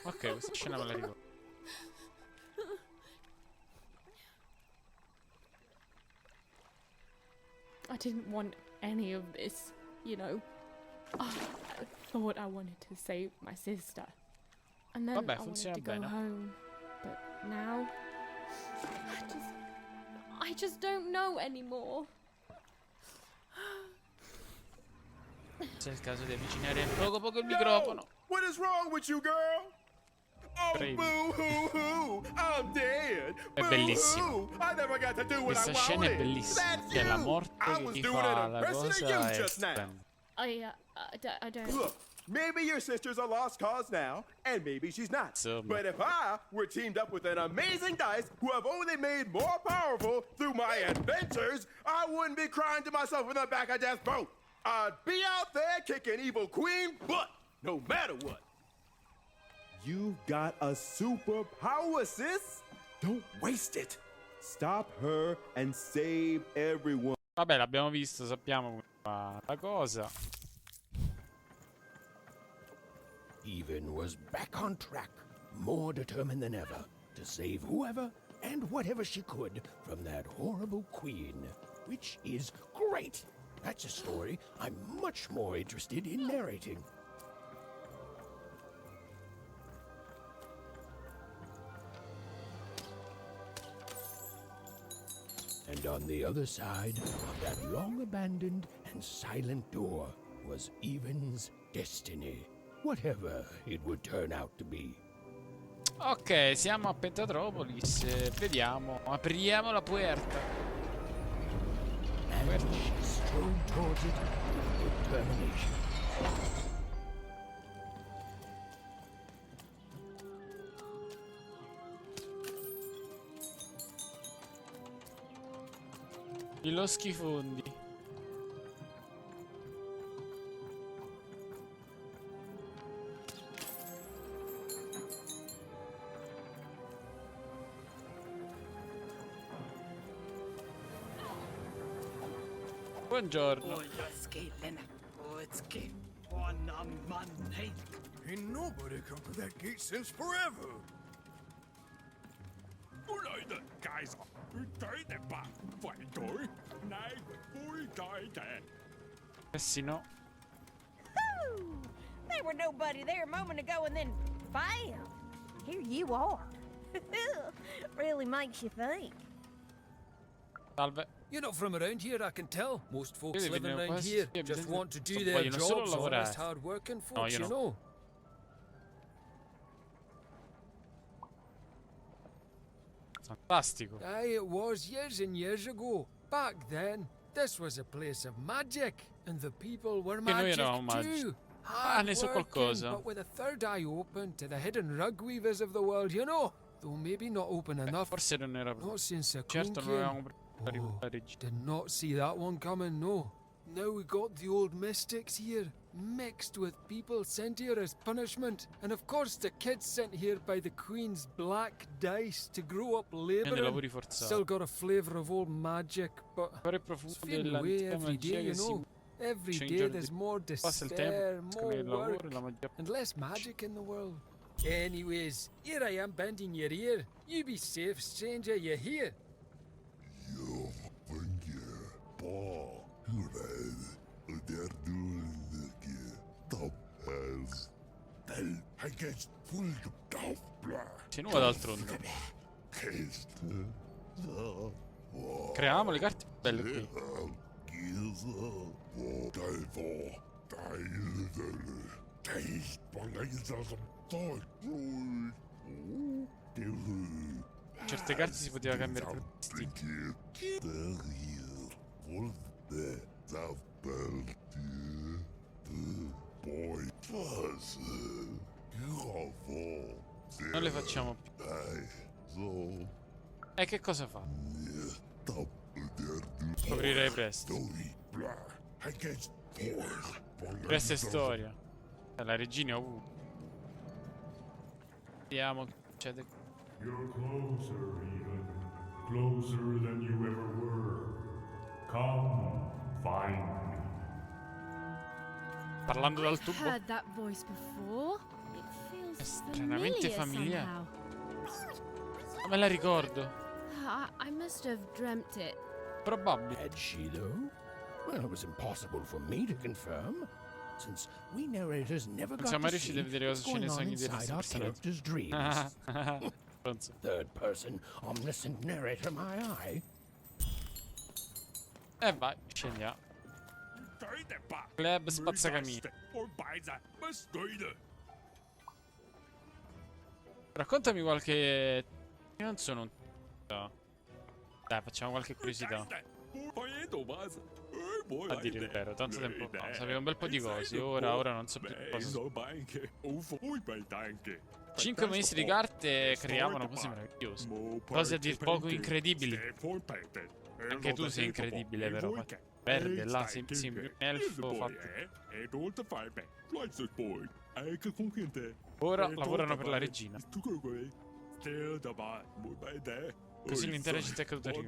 Ok, questa scena me la ricordo. I didn't want any of this, you know. I thought I wanted to save my sister. And then Vabbè, I wanted funziona to go bene. home. But now I just don't know anymore. C'è il caso di avvicinare poco il microfono. What is wrong with you, girl? Oh, Prego. boo-hoo-hoo! I'm dead! È bellissimo. Boo-hoo! I never got to do what Questa I scena è wanted! bellissima. That's Cioè, la you! morte I che was ti doing fa an la impression of cosa you è just now! stupenda. I don't. Look, maybe your sister's a lost cause now, and maybe she's not. Insomma. But if I were teamed up with an amazing dice who have only made more powerful through my adventures, I wouldn't be crying to myself in the back of death's boat. I'd be out there kicking evil queen butt, no matter what. You've got a superpower, sis. Don't waste it. Stop her and save everyone. Vabbè, l'abbiamo visto, sappiamo come fa la cosa. Even was back on track, more determined than ever to save whoever and whatever she could from that horrible queen. Which is great. That's a story I'm much more interested in narrating. And on the other side of that long-abandoned and silent door was Even's destiny, whatever it would turn out to be. Ok, siamo a Pentatropolis. Vediamo. Apriamo la puerta. And she strode towards it with determination. I loschifondi. Buongiorno. Ain't nobody come to that gate since forever. Eh sì, no. Whew! There were nobody there a moment ago, and then bam! Here you are. Really makes you think. Salve. You're not from around here, I can tell. Most folks Io living venevo around quasi- here io just venevo- want to do so their vogliono solo jobs, lavorare. honest, hard-working folks, No, io you no. know. Fantastico. Aye, it was years and years ago. Back then, this was a place of magic, and the people were noi magic eravamo magici. too. Ah, ne so Hard-working, qualcosa. but with a third eye open to the hidden rug weavers of the world, you know. Though maybe not open enough. Forse non era Not since the Queen certo non came. avevamo preparato la regina. Did not see that one coming, no. Now we got the old mystics here, mixed with people sent here as punishment, and of course the kids sent here by the Queen's black dice to grow up Quindi labouring. lavori forzati. Still got a flavour of old magic, but Cuore it's profondo fading away dell'antica every magia day, che you si know. Every in day giorni there's more passa il despair, tempo, more il lavoro, work, la magia. and less magic in the world. Anyways, here I am bending your ear. You be safe, stranger, you hear? C'è nuova d'altronde. Creiamo le carte belle qui. Certe carte si poteva cambiare per questi. Non le facciamo più. E che cosa fa? Scoprirei presto. Questa è storia. La regina è ovunque. Vediamo che succede. You're closer, even. Closer than you ever were. Come, find me. Parlando dal I've tubo. heard that voice before. It feels Feels Stranamente familiar familiare. somehow. Ma me la ricordo. I must have dreamt it. Probabile. Had she, though? Well, it was impossible for me to confirm, since we narrators never got siamo to riusciti see a vedere cosa what's c'è going nei on sogni dei inside nostri our personaggi. characters' dreams. Stronzo. Third-person, omniscient narrator, my eye. E vai, scendiamo. Club spazzacamini. Raccontami qualche... Io non sono un... No. Dai, facciamo qualche curiosità. A dire il vero, tanto tempo fa. Sapevo un bel po' di cose, ora non so più cosa. 5 ministri di carte creavano cose meravigliose. Cose a dir poco incredibili. Anche tu sei incredibile, però. Verde, là, sei un elfo fatto. Ora lavorano per la regina. Così l'intera città è caduta in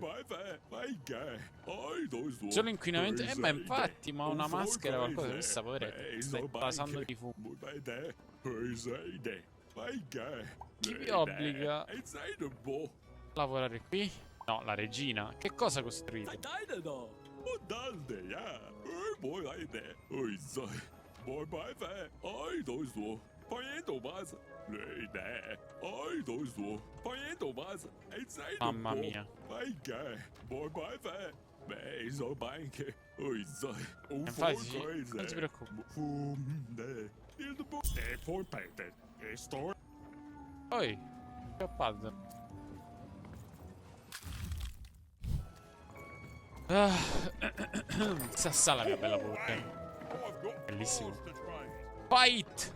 solo inquinamento. Ma infatti, ma una maschera, qualcosa, questa poveretta. Stai basando di fumo. Chi vi obbliga a lavorare qui? No, la regina. Che cosa ha costruito? Mamma mia. Infatti, non ti preoccupare. Poi, scappato. Sassa la mia bella bocca. Bellissimo. Fight!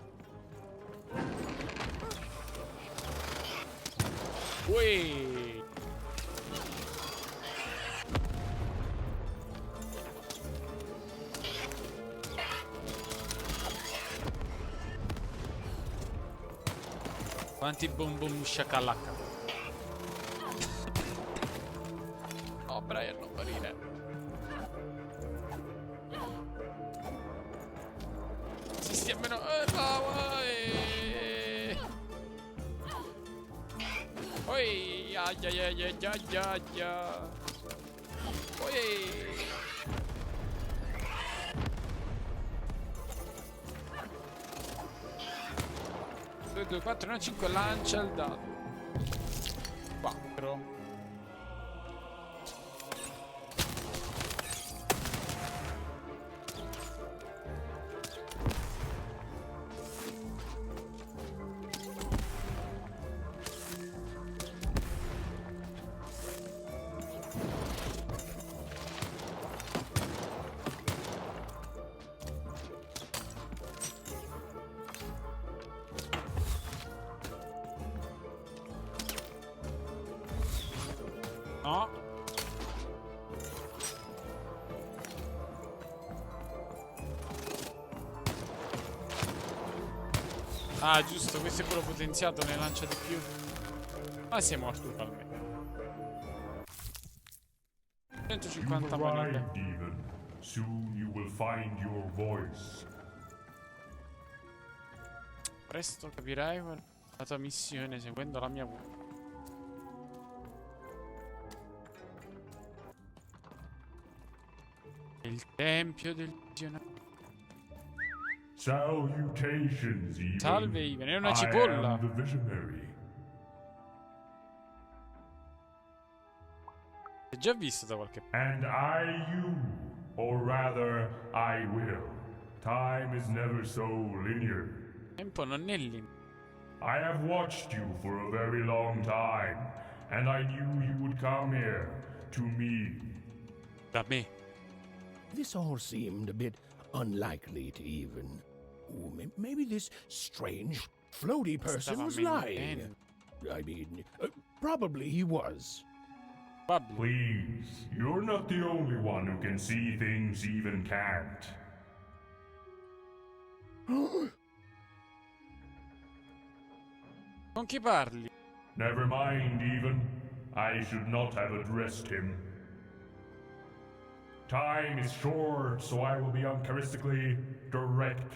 Ui! Quanti boom boom shakalaka. Oh, Brian, non morire. Si stia meno... Oi, ai ai ai ai ai ai. Oi. 2, 2, 4, 1, 5, lancia il dado. 4. No. Ah, giusto, questo è quello potenziato, ne lancia di più. Ma sei morto totalmente. 150 You maniglie. arrived, Demon. Soon you will find your voice. Presto capirai la tua missione seguendo la mia voce. Il tempio del visionario. Salutations, Even. Salve, Even, è una I cipolla. am the visionary. L'hai già visto da qualche parte. And I you, or rather, I will. Time is never so linear. Tempo non è lì. I have watched you for a very long time, and I knew you would come here, to me. Da me. This all seemed a bit unlikely to Even. Ooh, maybe this strange, floaty person Stava was lying. mentendo. I mean, probably he was. Probably. Please, you're not the only one who can see things Even can't. Con chi parli? Never mind, Even. I should not have addressed him. Time is short, so I will be uncharacteristically direct.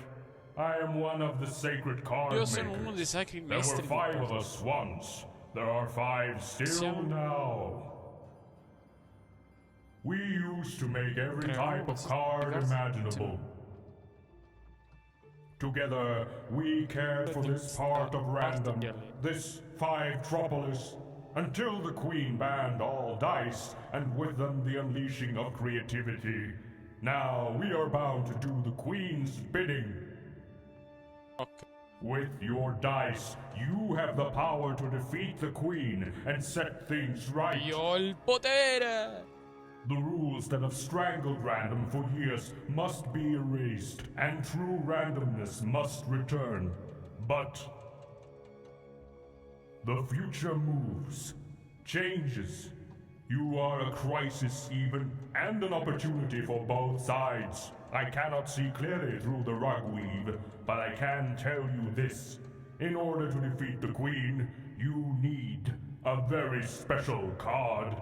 I am one of the sacred card Io makers. sono uno dei sacri There were maestri. 5 of us once. There are 5 still Siamo- now. We used to make every type of card Ragazzi, imaginable. Together, we cared for this part of random, this Five-tropolis, until the Queen banned all dice, and with them the unleashing of creativity. Now we are bound to do the Queen's bidding. Ok. With your dice, you have the power to defeat the Queen and set things right. Io ho il potere! The rules that have strangled random for years must be erased, and true randomness must return. But the future moves, changes. You are a crisis even, and an opportunity for both sides. I cannot see clearly through the rugweave, but I can tell you this. In order to defeat the Queen, you need a very special card.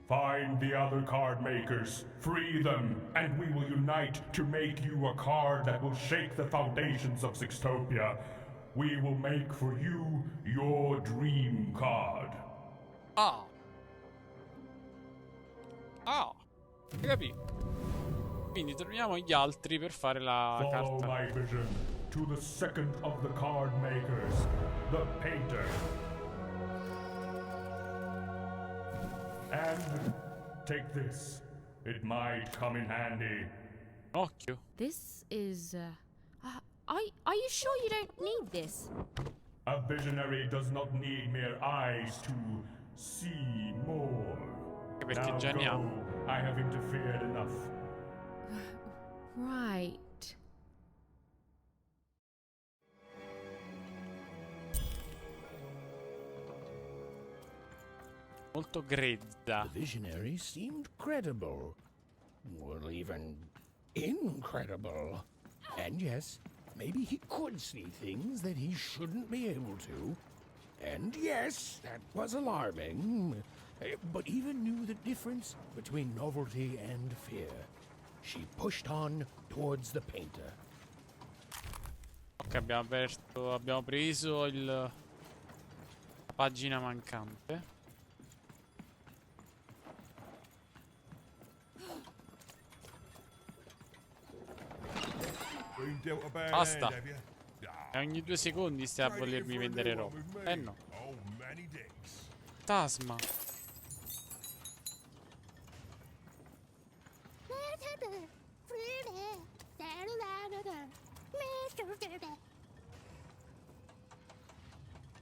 Find the other card makers, free them, and we will unite to make you a card that will shake the foundations of Sixtopia. We will make for you your dream card. Ah! Ah! Capito? Quindi troviamo gli altri per fare la Follow carta. my vision to the second of the card makers, the painter. And take this. It might come in handy. Occhio. This is, are you sure you don't need this? A visionary does not need mere eyes to see more. Perché Now già ne ha. go. I have interfered enough. Right. Molto grezza. The visionary seemed credible. Well, even incredible. And yes, maybe he could see things that he shouldn't be able to. And yes, that was alarming. But even knew the difference between novelty and fear. She pushed on towards the painter. Ok, abbiamo preso la pagina mancante. Basta. E ogni 2 secondi stai a volermi vendere roba. Eh no. Fantasma.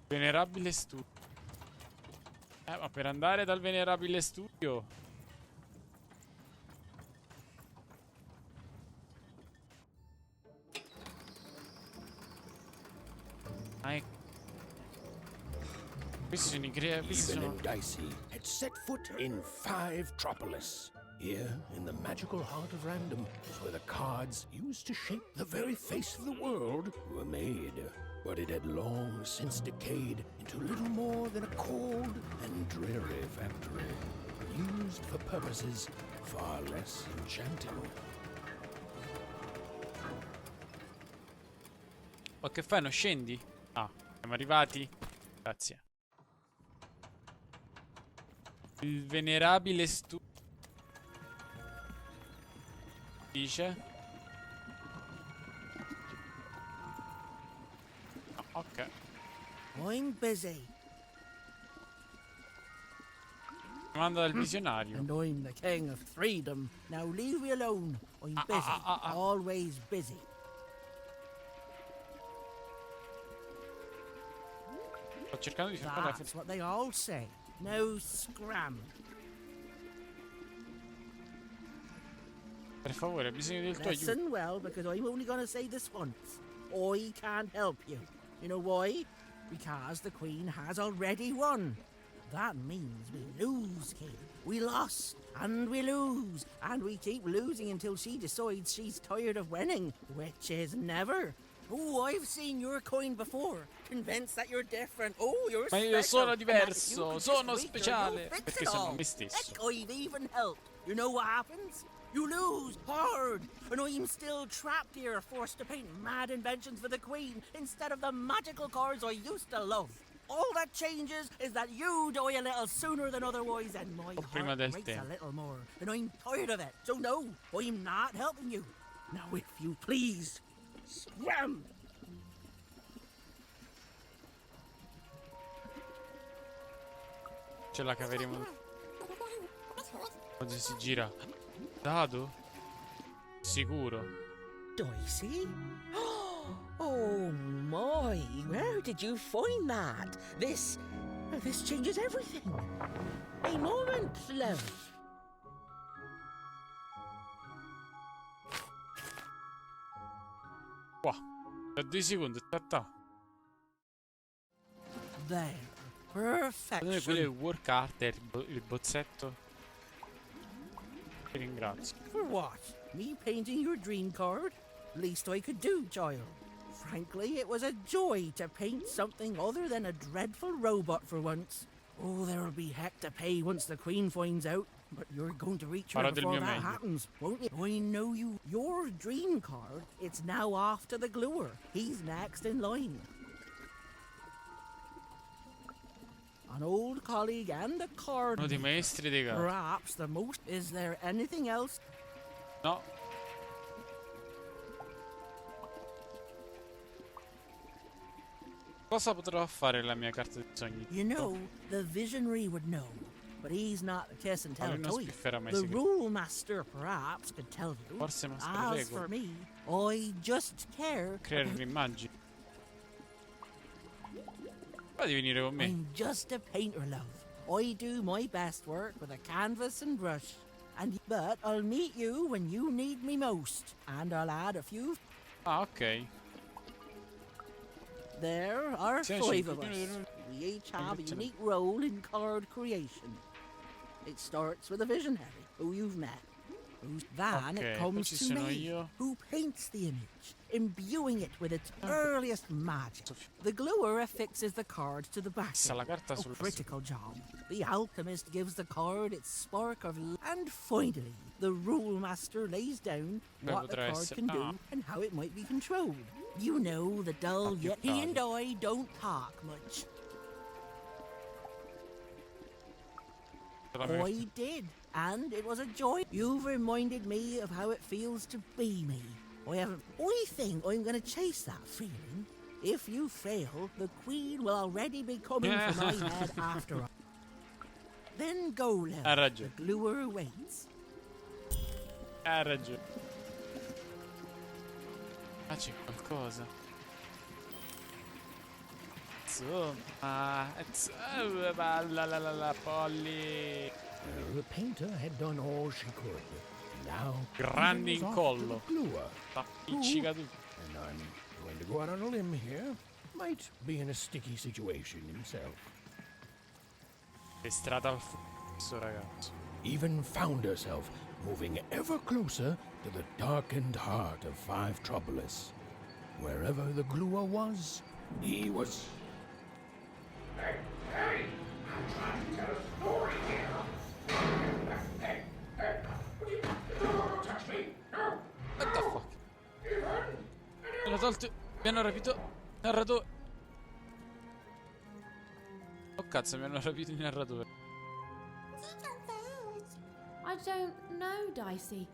Venerabile studio. Ma per andare dal venerabile studio. Ah, ecco. Questi sono i questi Even sono... and Dicey had set foot in Five-tropolis. Here, in the magical heart of random, is where the cards used to shape the very face of the world were made. But it had long since decayed into little more than a cold and dreary factory, used for purposes far less enchanting. Ma che fai? Non scendi? Ah, siamo arrivati? Grazie. Il venerabile studio dice. No, ok. I'm busy, Mi manda dal visionario. and I'm the king of freedom. Now leave me alone. I'm busy, always busy. Sto cercando di fermare la That's what they all say. No scram. Per favore, ho bisogno del tuo aiuto. Listen well, because I'm only going to say this once. I can't help you. You know why? Because the Queen has already won. That means we lose, kid. We lost, and we lose, and we keep losing until she decides she's tired of winning, which is never. Oh, I've seen your coin before. Convinced that you're different. Oh, you're Ma special. io sono and that diverso, you can sono just wait till speciale. you fix Perché it sono all. me stesso. Heck, I've even helped. You know what happens? You lose hard, and I'm still trapped here, forced to paint mad inventions for the Queen instead of the magical cards I used to love. All that changes is that you die a little sooner than otherwise, and my prima heart del breaks tempo. a little more, and I'm tired of it. So no, I'm not helping you. Now, if you please, scram! Ce la caveremo. Oggi si gira. Dado? Sicuro. Dicey? Oh my, where did you find that? This changes everything. A moment, love. Qua. Da 2 secondi. Ta. There, Quello è perfection. il work art, il bozzetto. Ti ringrazio. For what? Me painting your dream card? Least I could do, child. Frankly, it was a joy to paint something other than a dreadful robot for once. Oh, there'll be heck to pay once the Queen finds out. But you're going to reach her Farò del before mio that meglio. happens, won't you? I know you. Your dream card, it's now off to the gluer. He's next in line. An old colleague and a card Uno dei maker. maestri dei cari. Perhaps the most. Is there anything else? No. Cosa potrò fare la mia carta dei sogni? You know, the visionary would know, but he's not the kiss and Ma tell lui non toy. spifferà mai i The segreti. rule master perhaps could tell you. Forse Master As Lego. for me, I just care. Creare un'immagine. Poi devi venire con me. I'm just a painter, love. I do my best work with a canvas and brush. But I'll meet you when you need me most, and I'll add a few. Ah, ok. There are Sì, 5 of us. cinque- We each have a Inizio. unique role in card creation. It starts with a visionary, who you've met. Then Ok, it poi comes ci to sono me, io. who paints the image, imbuing it with its earliest magic. The gluer affixes the card to the back. Passa la carta A sul critical job. The alchemist gives the card its spark of and finally, the rule master lays down Beh, what the potrà card essere- can do ah. and how it might be controlled. You know the dull che yet he and cavolo. I don't talk much. La mia- I did, and it was a joy. You've reminded me of how it feels to be me. I think I'm going to chase that feeling. If you fail, the Queen will already be coming for my head after all. Then go, love. Ha ragione. The gluer waits. Ha ragione. Ah, c'è qualcosa. Insomma, la Polly. Well, the painter had done all she could. Now, Grande he was off incollo. to the gluer, Appiccica tutto. and I'm going to go out on a limb here. Might be in a sticky situation himself. È strada al questo ragazzo. Even found herself moving ever closer to the darkened heart of Five Troublous. Wherever the gluer was, he was. Hey, hey! I'm trying to tell a story here. Hey, hey! Don't touch me! No! What the fuck? Mi hanno tolto. Mi hanno rapito. Narratore. Oh cazzo, mi hanno rapito il narratore. I don't know, Dicey.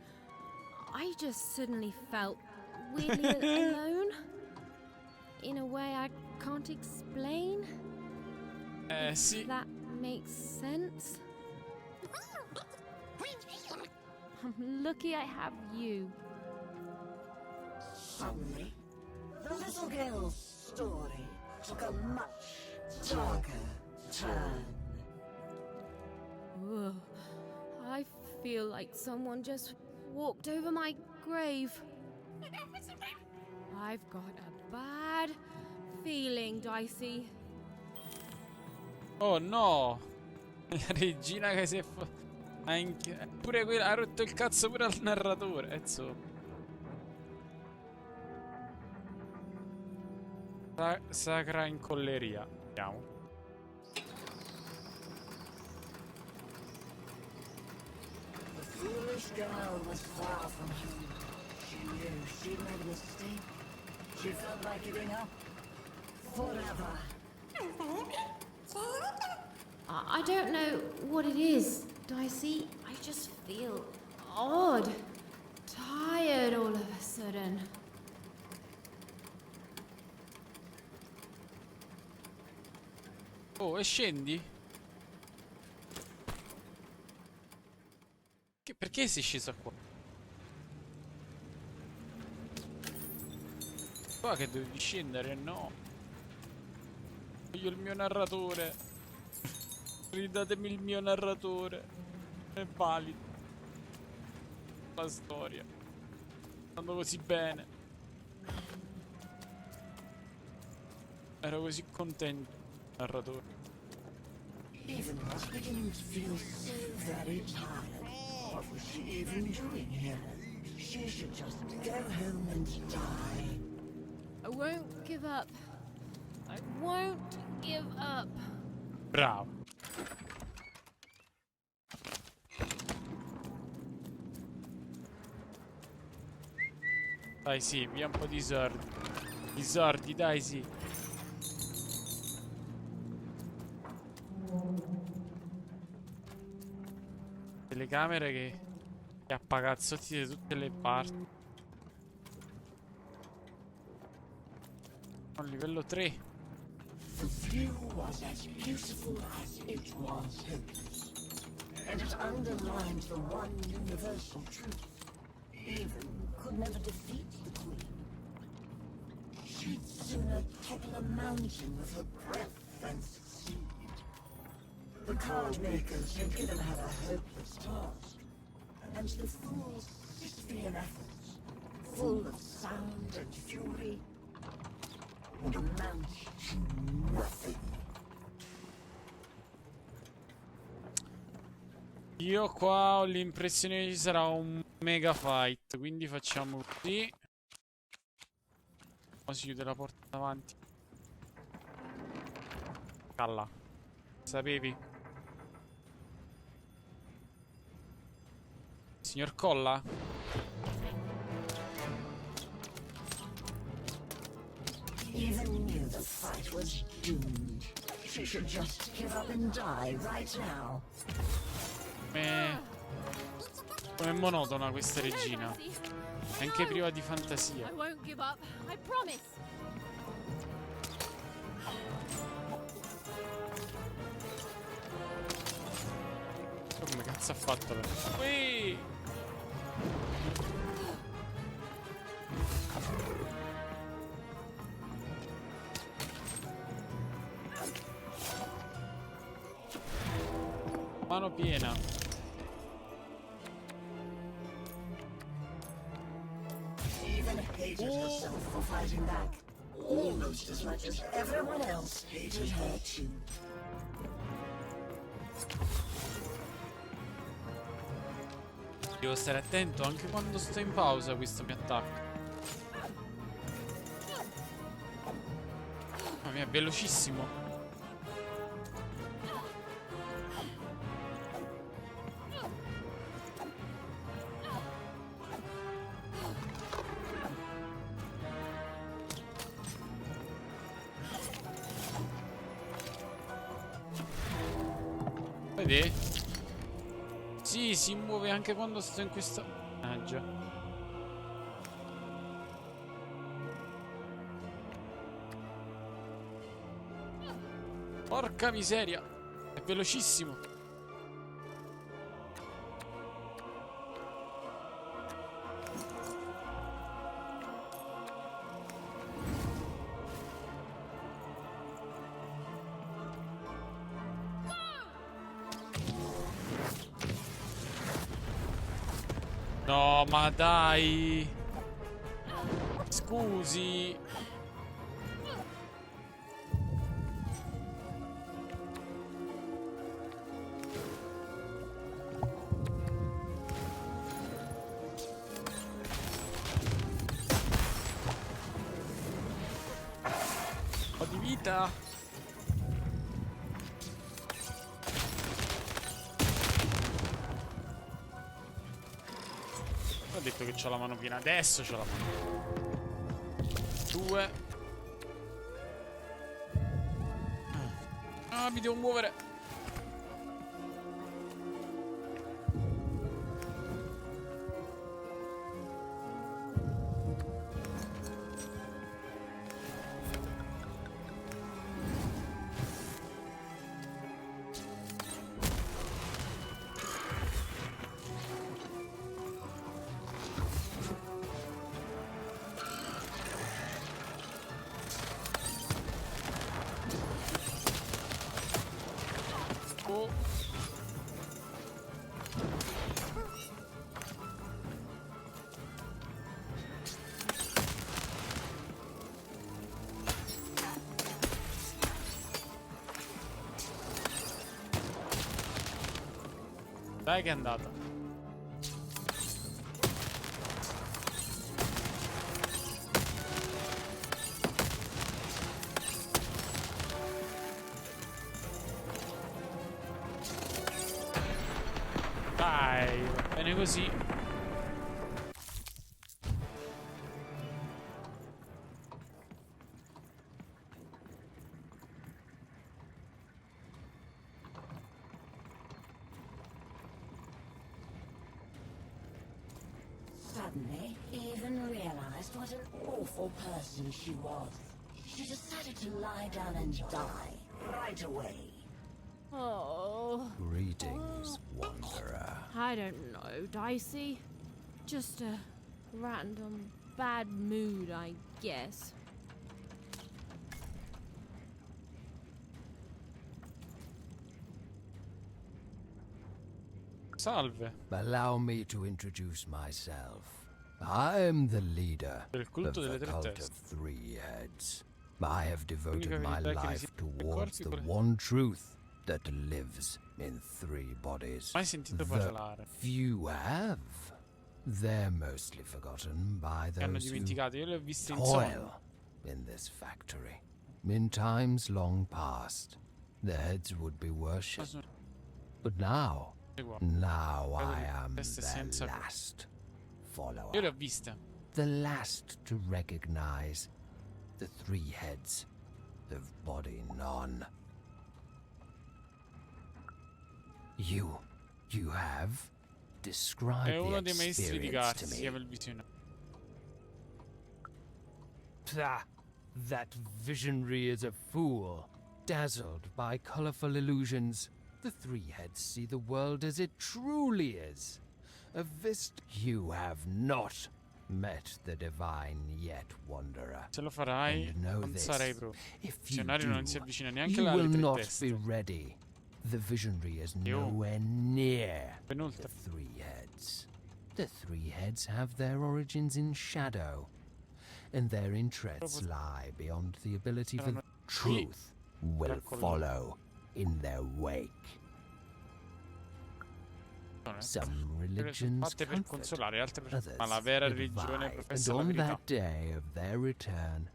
I just suddenly felt weirdly alone. In a way I can't explain. Sì. That makes sense. I'm lucky I have you. Suddenly, the little girl's story took a much darker turn. Ugh. I feel like someone just walked over my grave. I've got a bad feeling, Dicey. Oh no! La regina che si è pure quella ha rotto il cazzo pure al narratore. Ezzo. Sacra incolleria. Vediamo. The foolish This girl was far from human. She knew she'd made a mistake. She felt like giving up. Forever. I don't know what it is, Dicey. I just feel odd. Tired all of a sudden. Oh, e scendi? Perché sei scesa qua? Qua che dovevi scendere, no? Voglio il mio narratore. Ridatemi il mio narratore. È valido. La storia. Andando così bene. Ero così contento. Narratore. Even was beginning to feel so very tired. What was she even doing here? She should just go home and die. I won't give up. I won't give up. Bravo. Dai sì, via un po' di sordi. I sordi, dai sì. Telecamere che appagazzotti da tutte le parti. A livello 3. The view was as beautiful as it was hopeless. And it underlined the one universal truth. Even could never defeat the Queen. She'd sooner topple a mountain with her breath than succeed. The card makers had given her a hopeless task, and the fool's Sisyphean efforts, full of sound and fury, would amount to nothing. Io qua ho l'impressione che ci sarà un mega fight, quindi facciamo così. Poi si chiude la porta davanti. Calla. Sapevi? Signor Colla? Even knew the fight was doomed. She should just give up and die right now. Come è monotona questa regina. Anche priva di fantasia. I won't give up. I promise. Come cazzo ha fatto per... Ui! Mano piena. Even hated herself for fighting back. Almost as much as everyone else hated her too. Devo stare attento anche quando sto in pausa, questo mi attacca. Mamma mia, è velocissimo. Vedi? Sì, si muove anche quando sto in questa... Ah già. Porca miseria. È velocissimo. No, ma dai. Scusi. Ho di vita. Ho detto che c'ho la mano piena. Adesso c'ho la mano. 2. Ah, mi devo muovere. Dai che è andata. Dai, va bene così. Suddenly, Eden realized what an awful person she was. She decided to lie down and die right away. Oh, Greetings, wanderer. I don't know, Dicey. Just a random bad mood, I guess. Salve. Allow me to introduce myself. I am the leader Del of culto delle the tre cult of teste. three heads. I have devoted L'unica my verità che life risiede nei towards corpi the qual è? one truth that lives in three bodies. Mai sentito The parlare? few have. They're mostly forgotten by Che hanno those who dimenticato, io li ho visti in sogno. toil in this factory. In times long past, the heads would be Ma worshipped. sono But now qua. I am Teste the senza- last follower. Io le ho viste. The last to recognize the three heads of body none. You have described È uno the dei maestri di experience Garti, to si me. chiama il visionario. Pah, that visionary is a fool, dazzled by colorful illusions. The three heads see the world as it truly is. A vista. You have not met the divine yet, wanderer. Se lo farai, And know non this. sarei proprio. If Il you visionario non si do, avvicina neanche you alle will tre not teste. be ready. The visionary is Io- nowhere near the Penultimo. three heads. The three heads have their origins in shadow, and their interests lie beyond the ability for Erano truth will raccogliendo. follow in their wake. Some religions Fatte per comfort, consolare, altre per... others Ma la vera religione divide. professa And la on verità. that day of their return,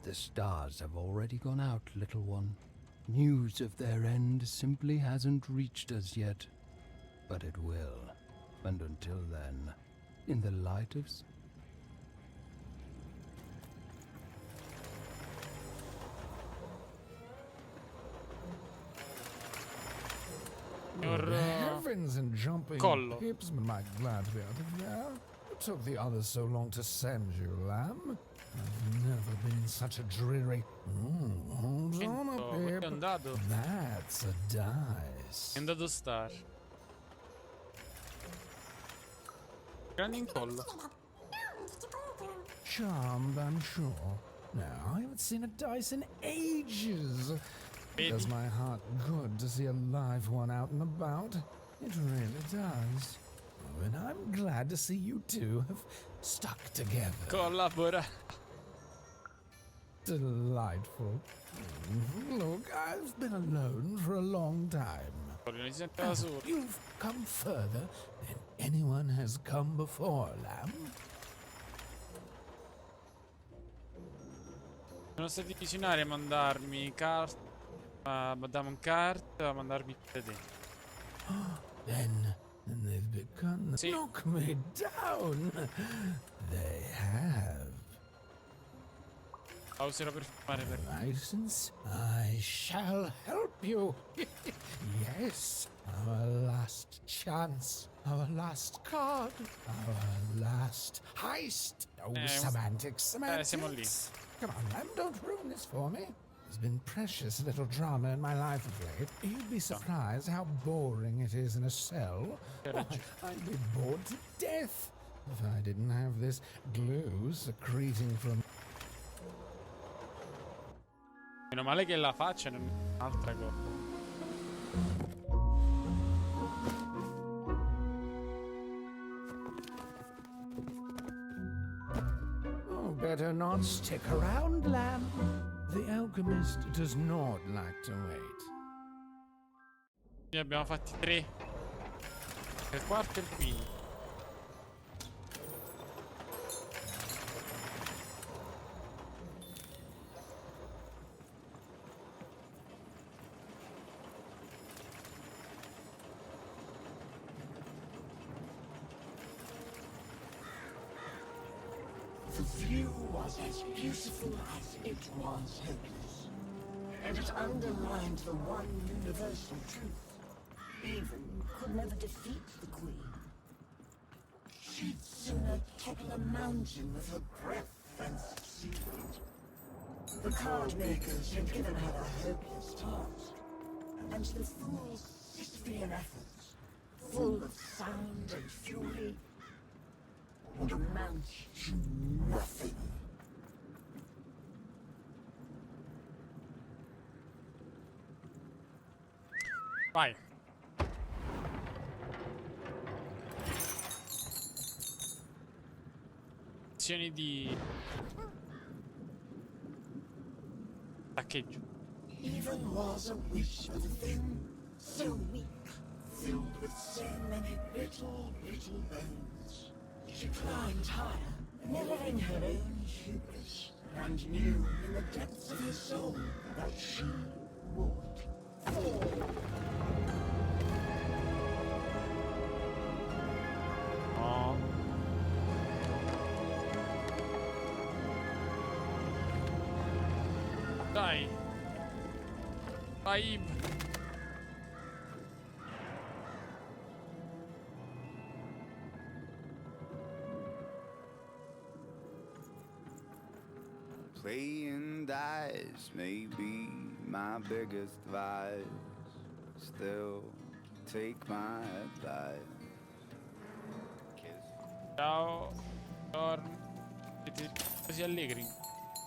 the stars have already gone out, little one. News of their end simply hasn't reached us yet. But it will. And until then, in the light of... Signor Heavens and jumping Collo. hips, am I glad to be out of there? What took the others so long to send you, lamb? I've never been in such a dreary... hold on a Quello è bit. andato. That's a dice. È andato star. Grande incollo. Charmed, I'm sure. No, I haven't seen a dice in ages. It does my heart good to see a live one out and about. It really does. Oh, and I'm glad to see you two have stuck together. Collabora. Delightful. Look, I've been alone for a long time. Non si sente da solo. You've come further than anyone has come before, lamb. Sono stati visionari a mandarmi carta. A mandarmi un cart, a mandarmi te. Then they've can knock me down. They have. Userò per fare per... License? I shall help you. Yes, our last chance, our last card, our last heist. Oh, semantics. Siamo lì. Come on, Lem, don't ruin this for me. There's been precious little drama in my life of late. You'd be surprised how boring it is in a cell. Why, I'd be bored to death if I didn't have this glue secreting from... Meno male che la faccia non è un'altra cosa. Oh, better not stick around, lamb. The alchemist does not like to wait. Ne abbiamo fatti 3. Il quarto e il quinto. The view was as beautiful as it was hopeless, and it underlined the one universal truth. Even could never defeat the Queen. She'd sooner topple a mountain with her breath than succeed. The card makers had given her a hopeless task, and the fool's Sisyphean efforts, full of sound and fury, would amount to nothing. Vai. Azioni di saccheggio. Even was a whisper thing, so weak, filled with so many little bones. She climbed higher, mirroring her own hubris, and knew in the depths of her soul that she would fall. Oh. Dai. Vai. Playing dice may be my biggest vice. Still, take my advice. Ciao. Buongiorno. Siete così allegri.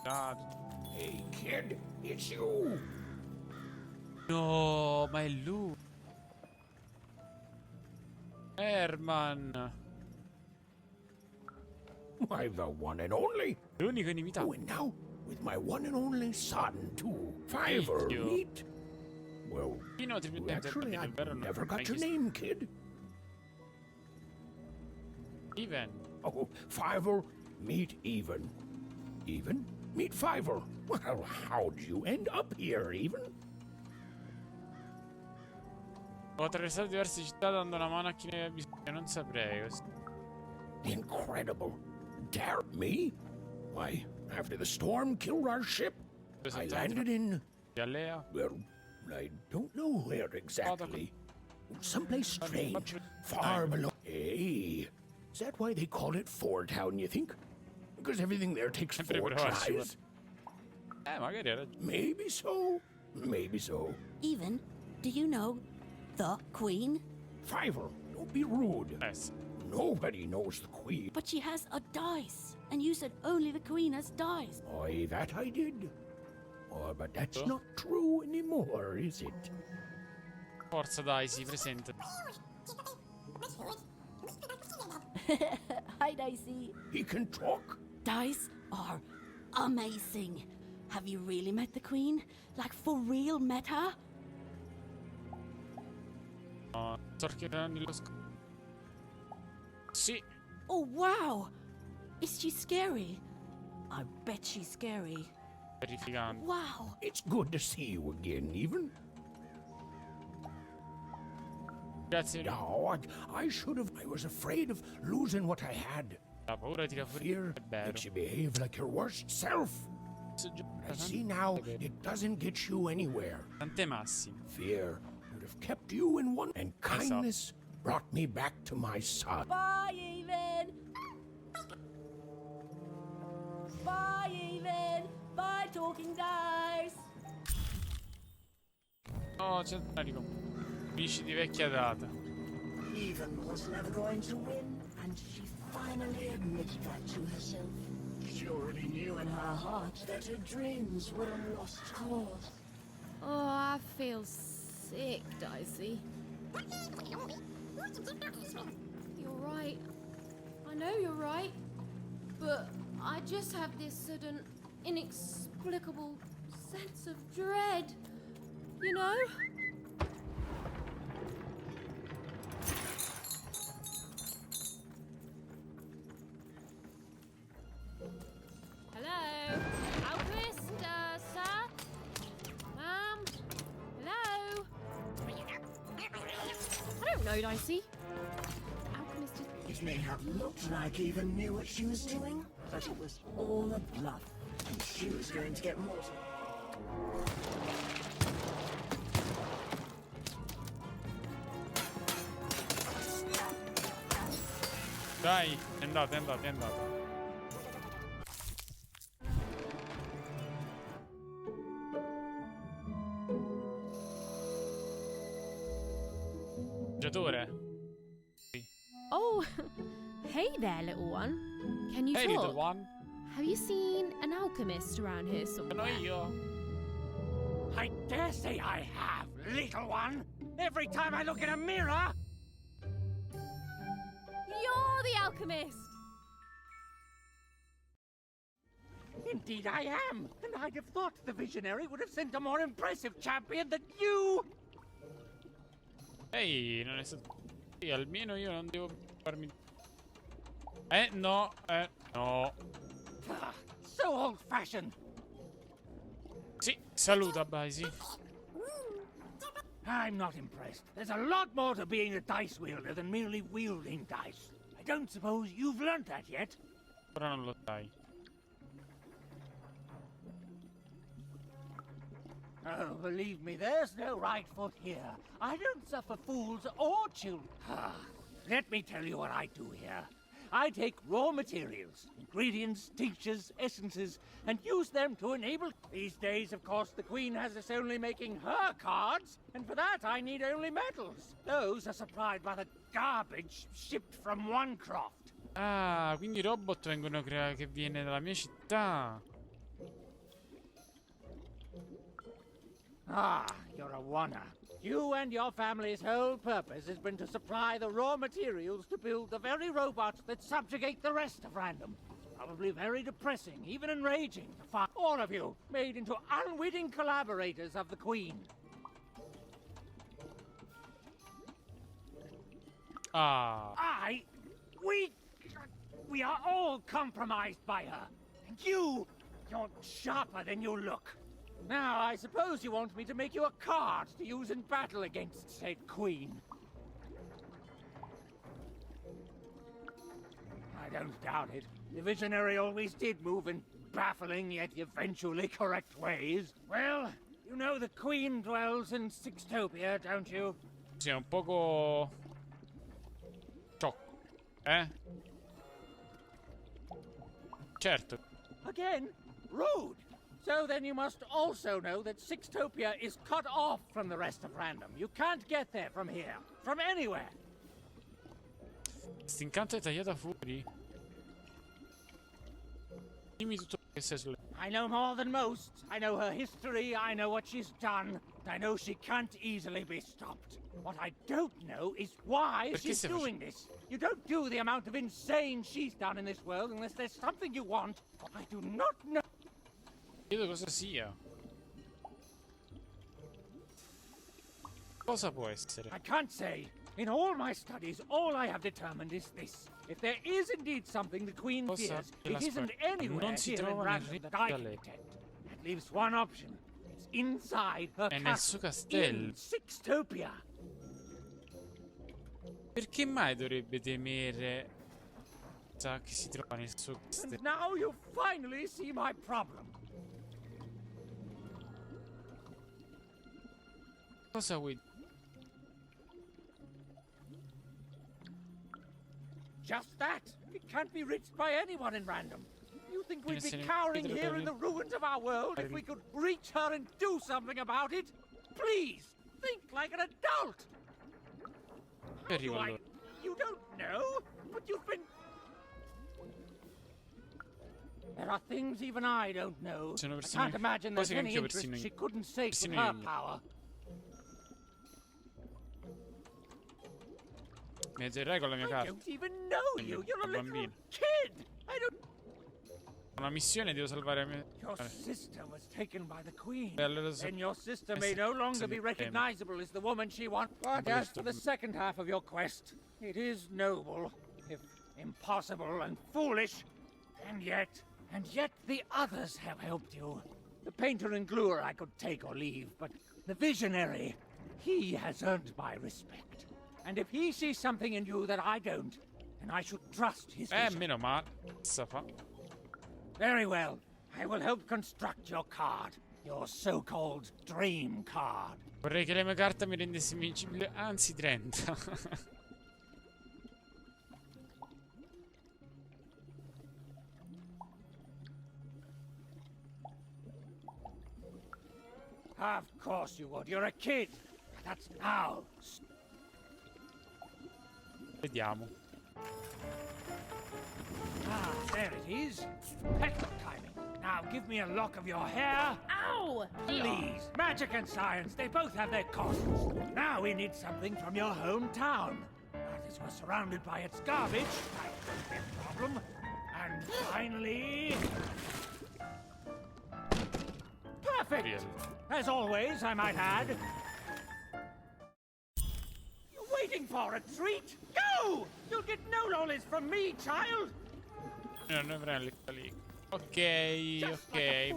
Ciao. Hey, kid, it's you. No, ma è lui. Herman. Why, the one and only. L'unico inimitato. Oh, and now, with my one and only son, too. Fiver, Dio. meet. Well, Inoltre, actually, I never got your name, kid. Even. Oh, Fiver, meet Even. Even, meet Fiver. Well, how'd you end up here, Even? Ho attraversato diverse città dando una mano a chi ne aveva bisogno. Non saprei. Incredible. Dare me? Why, after the storm killed our ship, I landed in... Well, I don't know where exactly. Someplace strange, far below. Hey, is that why they call it Four Town, you think? Because everything there takes 4 tries? Magari hai ragione. Maybe so. Maybe so. Even, do you know the Queen? Fiver, don't be rude. Yes. Nobody knows the Queen. But she has a dice, and you said only the Queen has dice. Aye, that I did. Oh, but that's not true anymore, is it? Forza dai, si presenta. Hi, Dicey. He can talk? Dice are amazing. Have you really met the Queen? Like, for real met her? Sì. Oh, wow. Is she scary? I bet she's scary. Terrificante. Wow. It's good to see you again, Even. Grazie. No, I should have. I was afraid of losing what I had. La paura tira fuori Fear il vero. makes you behave like your worst self. I see now it doesn't get you anywhere. Tante massime. Fear would have kept you in one, and kindness brought me back to my son. Bye, even. Bye, even. Bye, talking dice. Oh, c'è un carico. Amici di vecchia data. Even was never going to win, and she finally admitted that to herself. She already knew in her heart that her dreams were a lost cause. Oh, I feel sick, Dicey. You're right. I know you're right. But I just have this sudden, inexplicable sense of dread. You know? Hello? Alchemist, sir? Ma'am? Hello? I don't know, Dicey. Alchemist is... It may have looked like Even knew what she was doing, but it was all a bluff, and she was going to get more. Dai, è andata, è andata, è andata. Viaggiatore. Oh, hey there, little one. Can you Hey, talk? little one. Have you seen an alchemist around here somewhere? Sono io. I dare say I have, little one. Every time I look in a mirror. You're the alchemist! Indeed I am. And I'd have thought the visionary would have sent a more impressive champion than you. Ehi, non è stato... Sì, almeno io non devo farmi... no, no. Ah, so old-fashioned. Sì, saluta, Baisi. I'm not impressed. There's a lot more to being a dice wielder than merely wielding dice. I don't suppose you've learned that yet. Ora non lo sai. Oh, believe me, there's no right foot here. I don't suffer fools or children. Let me tell you what I do here. I take raw materials, ingredients, tinctures, essences, and use them to enable... These days, of course, the Queen has us only making her cards, and for that I need only metals. Those are supplied by the garbage shipped from one croft. Ah, quindi i robot vengono creati che viene dalla mia città. Ah, you're a wonder. You and your family's whole purpose has been to supply the raw materials to build the very robots that subjugate the rest of random. Probably very depressing, even enraging, to find all of you made into unwitting collaborators of the Queen. Ah. We are all compromised by her. And you're sharper than you look. Now, I suppose you want me to make you a card to use in battle against said Queen. I don't doubt it. The visionary always did move in baffling yet eventually correct ways. Well, you know the Queen dwells in Sixtopia, don't you? Sì, è un poco... sciocco, Certo. Again? Rude! So then you must also know that Sixtopia is cut off from the rest of random. You can't get there from here. From anywhere. Quest'incanto è tagliata fuori. Dimmi tutto che sei sulle... I know more than most. I know her history, I know what she's done. I know she can't easily be stopped. What I don't know is why she's doing this. You don't do the amount of insane she's done in this world unless there's something you want. I do not know. Chiedo cosa sia. Cosa può essere? I can't say. In all my studies, all I have determined is this. If there is indeed something the Queen fears, it isn't anywhere here in Random that I can detect. That leaves one option. It's inside her È nel suo castle, castello. in Sixtopia. Perché mai dovrebbe temere? Sa che si trova nel suo And now you finally see my problem. Cosa vuoi? Just that. It can't be reached by anyone in random. You think we'd be Innocent cowering Peter here in the ruins of our world if we could reach her and do something about it? Please, think like an adult. How do I... You don't know, but you've been... There are things even I don't know. I can't imagine there's any interest she couldn't save with her power. Mezzo in regola la mia I carta. don't even know you. You're a little kid. I don't... Una missione, devo salvare me. Your sister was taken by the Queen. Allora Then your sister may no longer be recognizable as the woman she once. But as for the second half of your quest, it is noble, if impossible and foolish. And yet the others have helped you. The painter and gluer I could take or leave, but the visionary, he has earned my respect. And if he sees something in you that I don't, then I should trust his vision. Meno male. Sa fa. Very well. I will help construct your card. Your so-called dream card. Vorrei che la mia carta mi rendesse invincibile, anzi 30. Of course you would. You're a kid. That's now. Vediamo. Ah, there it is. Perfect timing. Now give me a lock of your hair. Ow! Please. Magic and science, they both have their costs. Now we need something from your hometown. But as we're surrounded by its garbage, that could be a problem. And finally... Perfect! Really? As always, I might add. You're waiting for a treat? Go! You'll get no lollies from me, child! No, non avrei lì. Ok,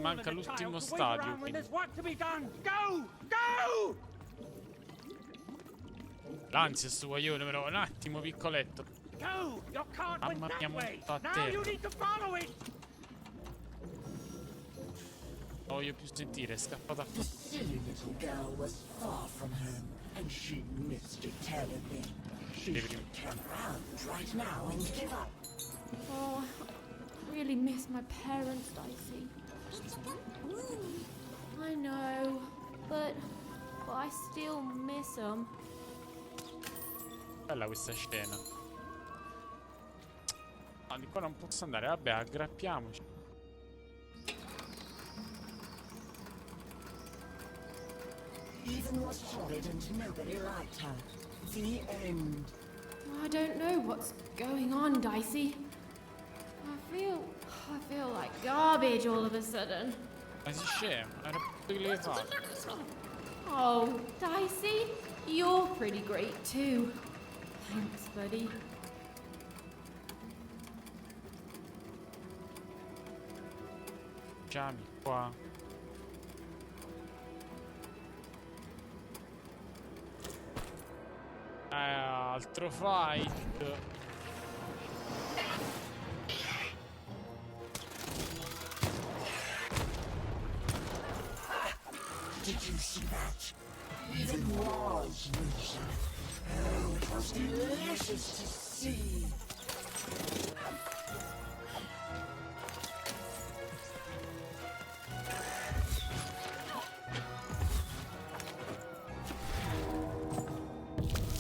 manca l'ultimo stadio. Quindi. L'ansia sto guaglione, però un attimo, piccoletto. Mamma mia, molto a terra. Non voglio più sentire, è scappata The silly little girl was far from home, and she missed it terribly. She should turn around right now and give up. Oh, I really miss my parents, Dicey. I know, but I still miss them. Bella questa scena. Ah, di qua non posso andare, vabbè, aggrappiamoci. Even was horrid and nobody liked her. The end. I don't know what's going on, Dicey. I feel like garbage all of a sudden. Ma si scema, era più che le fa. Oh, Dicey, you're pretty great too. Thanks, buddy. Facciami qua. Altro fight. Did you see that? Even was losing. Oh, it was delicious to see.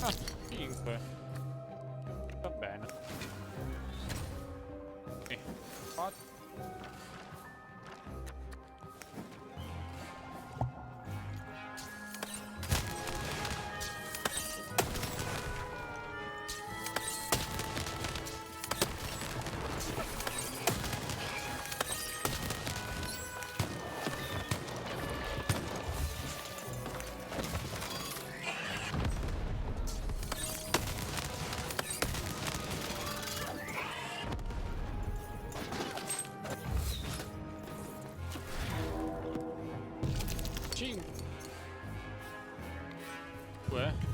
Ah, 5. Va bene. Sì. 4.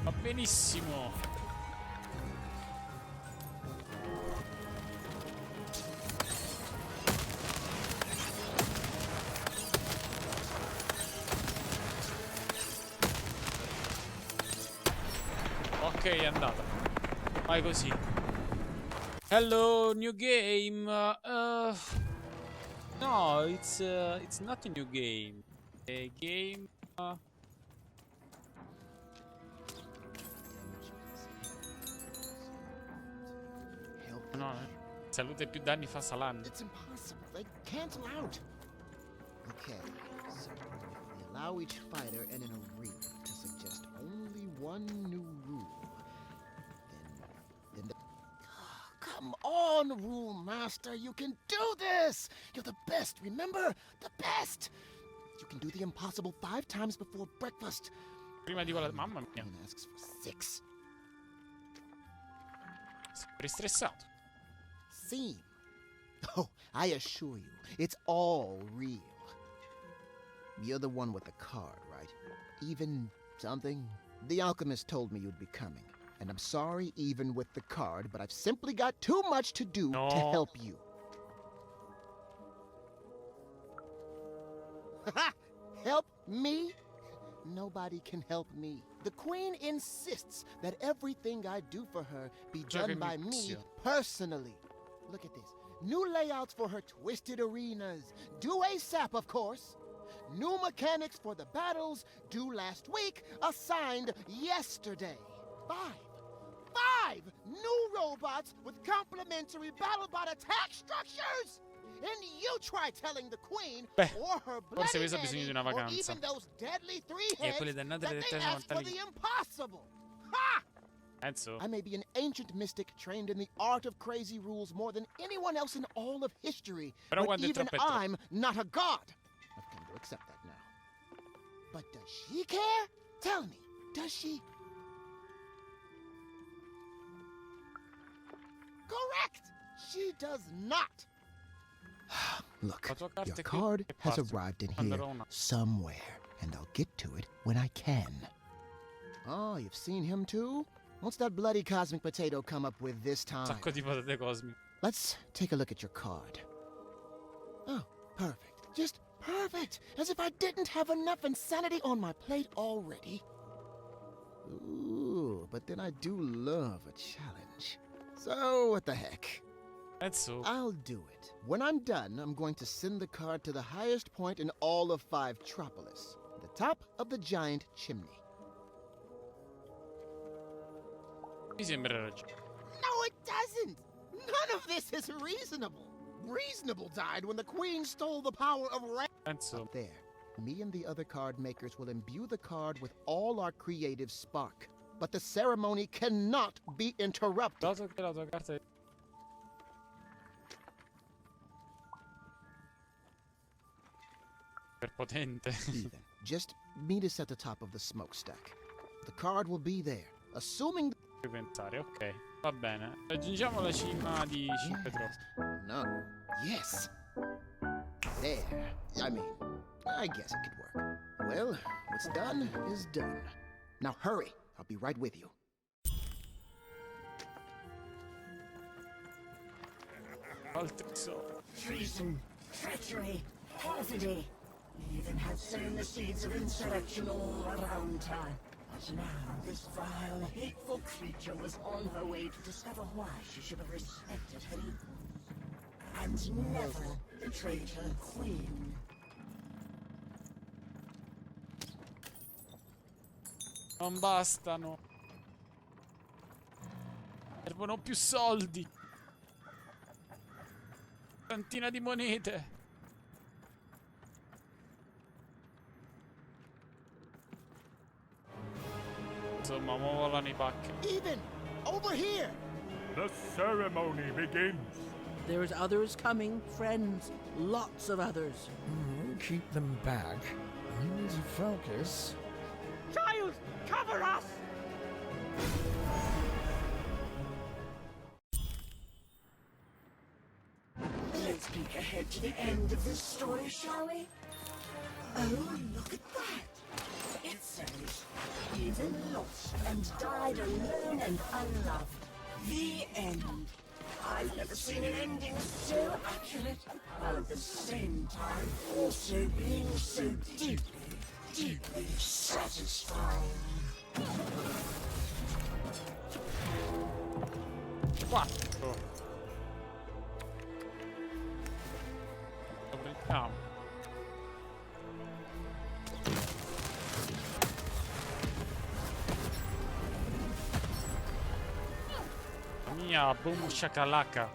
Va benissimo. Ok, è andata. Vai così. Hello, new game. No, it's not a new game. A game. No, salute più danni fa Salan. It's impossible. They cancel out. Okay, so we allow each fighter and an arena to suggest only one new rule. Then the... Come on, Rule Master. You can do this. You're the best, remember? The best. You can do the impossible 5 times before breakfast. Prima di quella... Mamma mia. One asks for 6. Sei stressato. Seem. Oh, I assure you, it's all real. You're the one with the card, right? Even something? The alchemist told me you'd be coming. And I'm sorry even with the card, but I've simply got too much to do to help you. Help me? Nobody can help me. The Queen insists that everything I do for her be done by me personally. Look at this. New layouts for her twisted arenas. Due ASAP, of course. New mechanics for the battles, due last week, assigned yesterday. 5 new robots with complementary BattleBot attack structures? And you try telling the Queen or her bloody nanny, or even those deadly 3 heads that they asked for the impossible. Ha! I may be an ancient mystic trained in the art of crazy rules more than anyone else in all of history, but even I'm not a god. I've come to accept that now. But does she care? Tell me, does she? Correct! She does not. Look, your card has arrived in here somewhere, and I'll get to it when I can. Oh, you've seen him too? What's that bloody cosmic potato come up with this time? Sacco di patate cosmiche. Let's take a look at your card. Oh, perfect. Just perfect. As if I didn't have enough insanity on my plate already. Ooh, but then I do love a challenge. So, what the heck? I'll do it. When I'm done, I'm going to send the card to the highest point in all of 5-tropolis, the top of the giant chimney. Mi sembra ragione. No, it doesn't! None of this is reasonable. Reasonable died when the Queen stole the power of Up there, me and the other card makers will imbue the card with all our creative spark. But the ceremony cannot be interrupted. Dato che la tua carta è... potente. Even. Just meet us at the top of the smokestack. The card will be there, assuming... Pensare, ok. Va bene. Raggiungiamo la cima di 5 troppi. No. Yes. There. I mean, I guess it could work. Well, what's done is done. Now hurry. I'll be right with you. Treason, treachery, perfidy. Even had sown the seeds of insurrection all around town. But now this vile, hateful creature was on her way to discover why she should have respected her equals, and never betrayed her queen. Non bastano. Servono più soldi. Tantina di monete. Insomma, volano i pacchi. Even over here. The ceremony begins. There's others coming, friends. Lots of others. Keep them back. I need to focus. Child, cover us! Let's peek ahead to the end of this story, shall we? Oh, look at that! It says, even lost and died alone and unloved. The end. I've never seen an ending so accurate, while at the same time also being so deeply, deeply satisfying. 4. Lo prendiamo. Mia, boom shakalaka.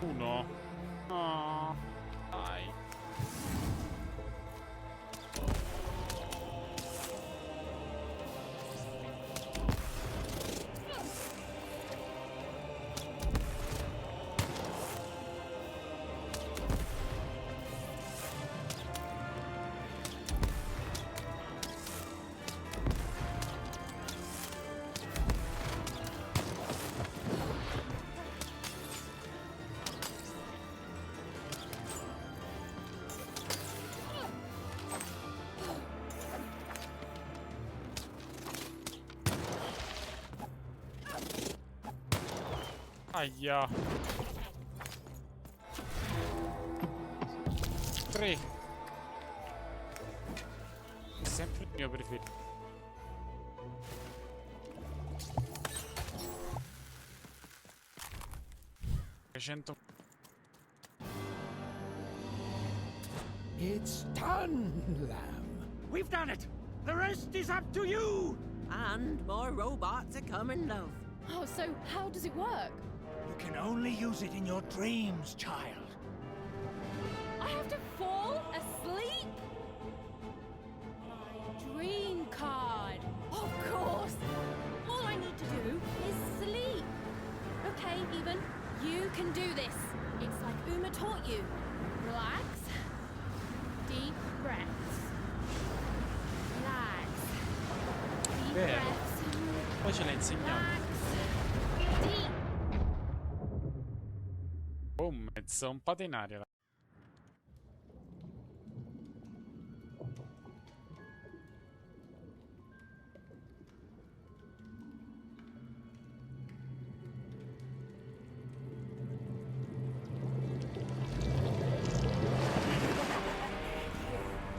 Uno. No. Dai. Aia. 3. È sempre il mio preferito. It's done, Lamb. We've done it! The rest is up to you! And more robots are coming, love. Oh, so how does it work? You can only use it in your dreams, child. I have to fall asleep? My dream card. Of course. All I need to do is sleep. Okay, Even, you can do this. It's like Uma taught you. Relax. Deep breaths. Relax. Deep Vero. breaths. Poi ce l'ha insegnato. Deep. Boom, mezzo un po' in aria.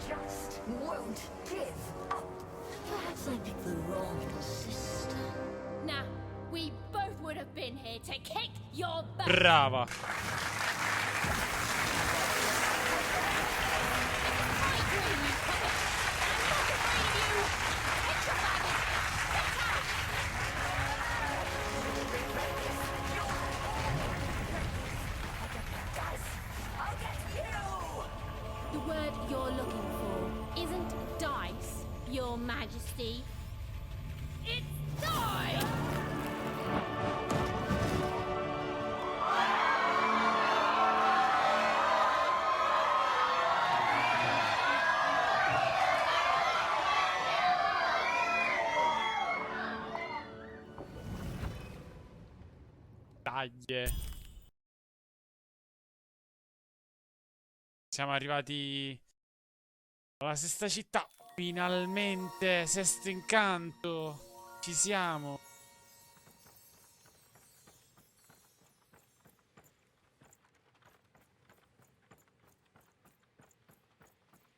Just won't give up. Perhaps I picked the wrong sister. Nah, we both would have been here to kick your butt. Brava. The word you're looking for isn't dice, Your Majesty. It's die! Dai. Siamo arrivati alla sesta città. Finalmente, sesto incanto. Ci siamo.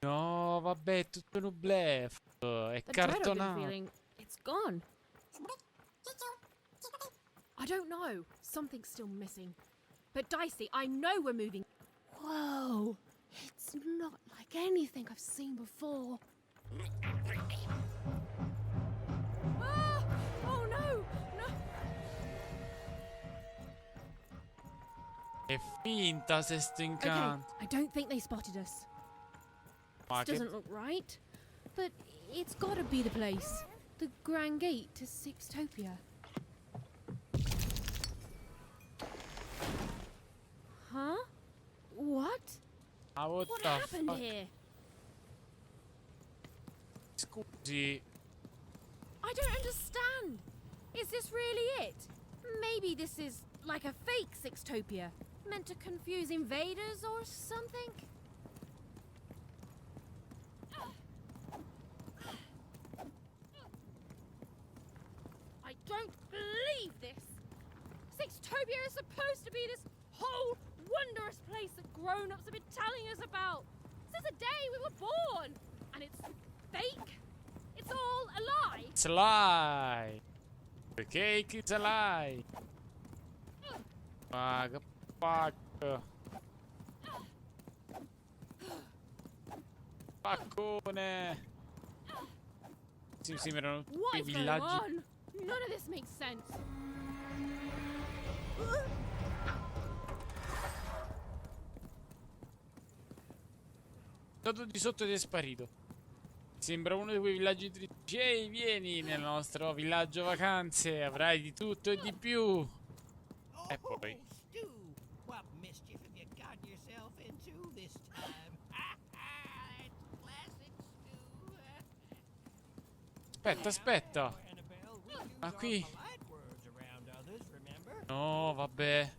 No, vabbè, è tutto un bluff. È The dread I've been cartonato. feeling, it's gone. I don't know. Something's still missing. But Dicey, I know we're moving. Whoa. It's not like anything I've seen before. Ah! Oh no! No! È finta, sesto Okay, incanto. I don't think they spotted us. Ma This che... doesn't look right. But it's gotta be the place. The Grand Gate to Sixtopia. Huh? What? Ah, what What the happened fuck? here? Scusi. I don't understand. Is this really it? Maybe this is like a fake Sixtopia. Meant to confuse invaders or something? I don't believe this! Sextopia is supposed to be this whole wondrous place that grown-ups have been telling us about since the day we were born! And it's fake? It's all a lie? It's a lie! The cake is a lie! Ma che pacco! Paccone! Sì, sembrano tutti i What's going villaggi. on? None of this makes sense. Dato di sotto ed è sparito. Sembra uno di quei villaggi turistici. Ehi, vieni nel nostro villaggio vacanze, avrai di tutto e di più. E poi Stu, what mischief have you gotten yourself into this time? It's classic Stu. aspetta, aspetta. Ma qui no, vabbè.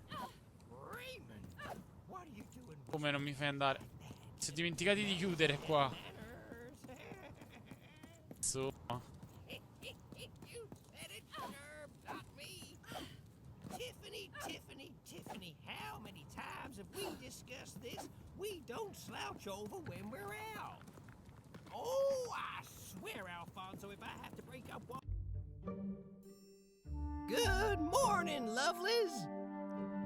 Come non mi fai andare? Si è dimenticati di chiudere qua. Insomma. Tiffany, how many times have we discussed this? We don't slouch over when we're out. Oh, I swear, Alfonso, if I have to break up one... Good morning, lovelies.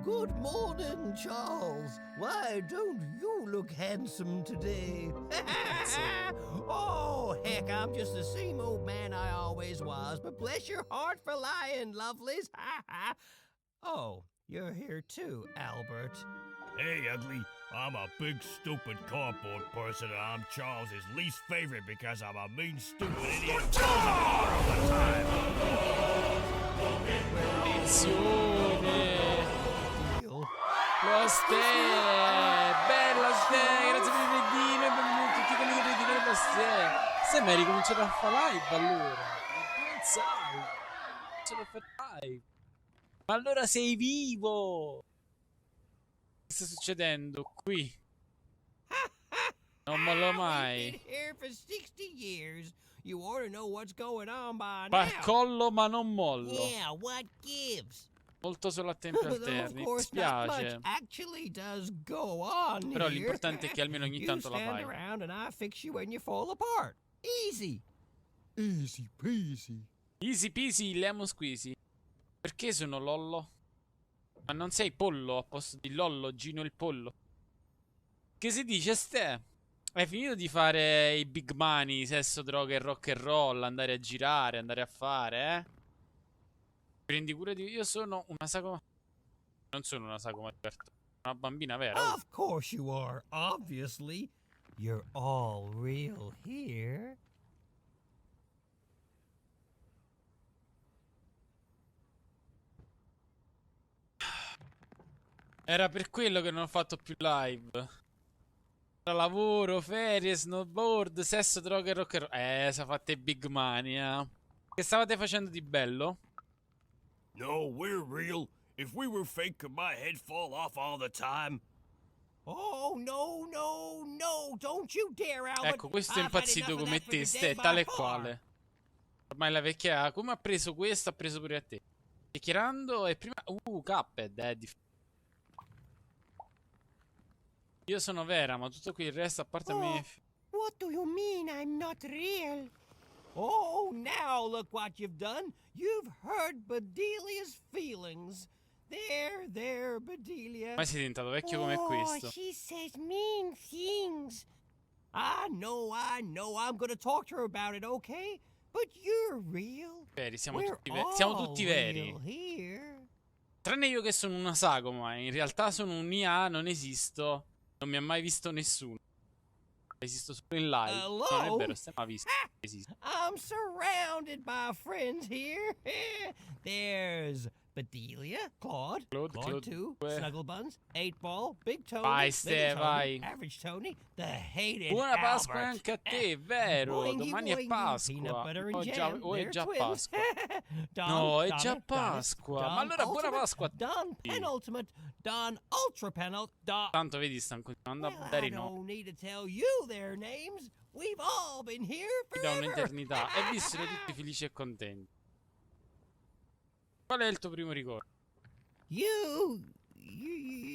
Good morning, Charles. Why, don't you look handsome today? Oh, heck, I'm just the same old man I always was, but bless your heart for lying, lovelies. Oh, you're here too, Albert. Hey, ugly. I'm a big, stupid cardboard person, and I'm Charles's least favorite because I'm a mean, stupid idiot who falls apart all the time. Lo Ste, bella Ste, grazie per il redino e benvenuti tutti quelli che redino per Ste. Se mi hai ricominciato a fare live allora, ma pensavo, ce l'ho fatto live. Ma allora sei vivo! Che sta succedendo qui? Non mollo mai. Here for 60 years. You ought to know what's going on by now. Barcollo ma non mollo. Yeah, what gives? Molto solo a tempi alterni. Mi spiace. Actually does go on. Però l'importante è che almeno ogni tanto la fai. Around and I fix you when you fall apart. Easy. Easy peasy. Easy peasy, lemon squeezy. Perché sono Lollo? Ma non sei pollo a posto di Lollo, Gino il pollo? Che si dice, Ste? Hai finito di fare i big money, sesso, droga e rock and roll, andare a girare, andare a fare, eh? Prendi cura di... Io sono una sagoma... Non sono una sagoma di cartone, una bambina vera. Of course you are, obviously. You're all real here. Era per quello che non ho fatto più live. Tra lavoro, ferie, snowboard, sesso, droga e rock and roll. Si è fatte big money, eh. Che stavate facendo di bello? No, we're real. If we were fake, could my head fall off all the time? Oh, no, no, no, don't you dare, Albert. Ecco, questo è impazzito come te, Ste, tale e quale. Ormai la vecchia... Come ha preso questo, ha preso pure a te. Chiacchierando e prima... Cuphead, Io sono vera, ma tutto qui il resto, a parte me... What do you mean I'm not real? Oh, now look what you've done. You've hurt Bedelia's feelings. There, Bedelia. Ma sei diventato vecchio come questo. She says mean things. I know. I'm gonna talk to her about it, okay? But you're real. Veri, siamo tutti veri. Here. Tranne io che sono una sagoma. In realtà sono un IA, non esisto. Non mi ha mai visto nessuno. Esisto solo in live. Hello? Non è vero, stiamo a visto. Esisto. I'm surrounded by friends here. There's Bedelia, Claude, Claude 2, Snugglebuns, 8-Ball, Big Tony, Vai, Little Ste, Tony, vai. Average Tony, the hated Buona Pasqua Albert. anche a te, è vero. Boingy, Domani è boingy, Pasqua. peanut butter and O jam, è they're già twins. Pasqua. Don, No, è Donna, già Donis, Pasqua. Don Ma allora buona Ultimate, Pasqua a Don tutti. Penultimate, Don Ultra Penult, Don... Tanto vedi, stanno continuando a Well, bere I i nomi don't need to tell you their names. We've all been here da forever. un'eternità e vissero tutti felici e contenti. Qual è il tuo primo ricordo? You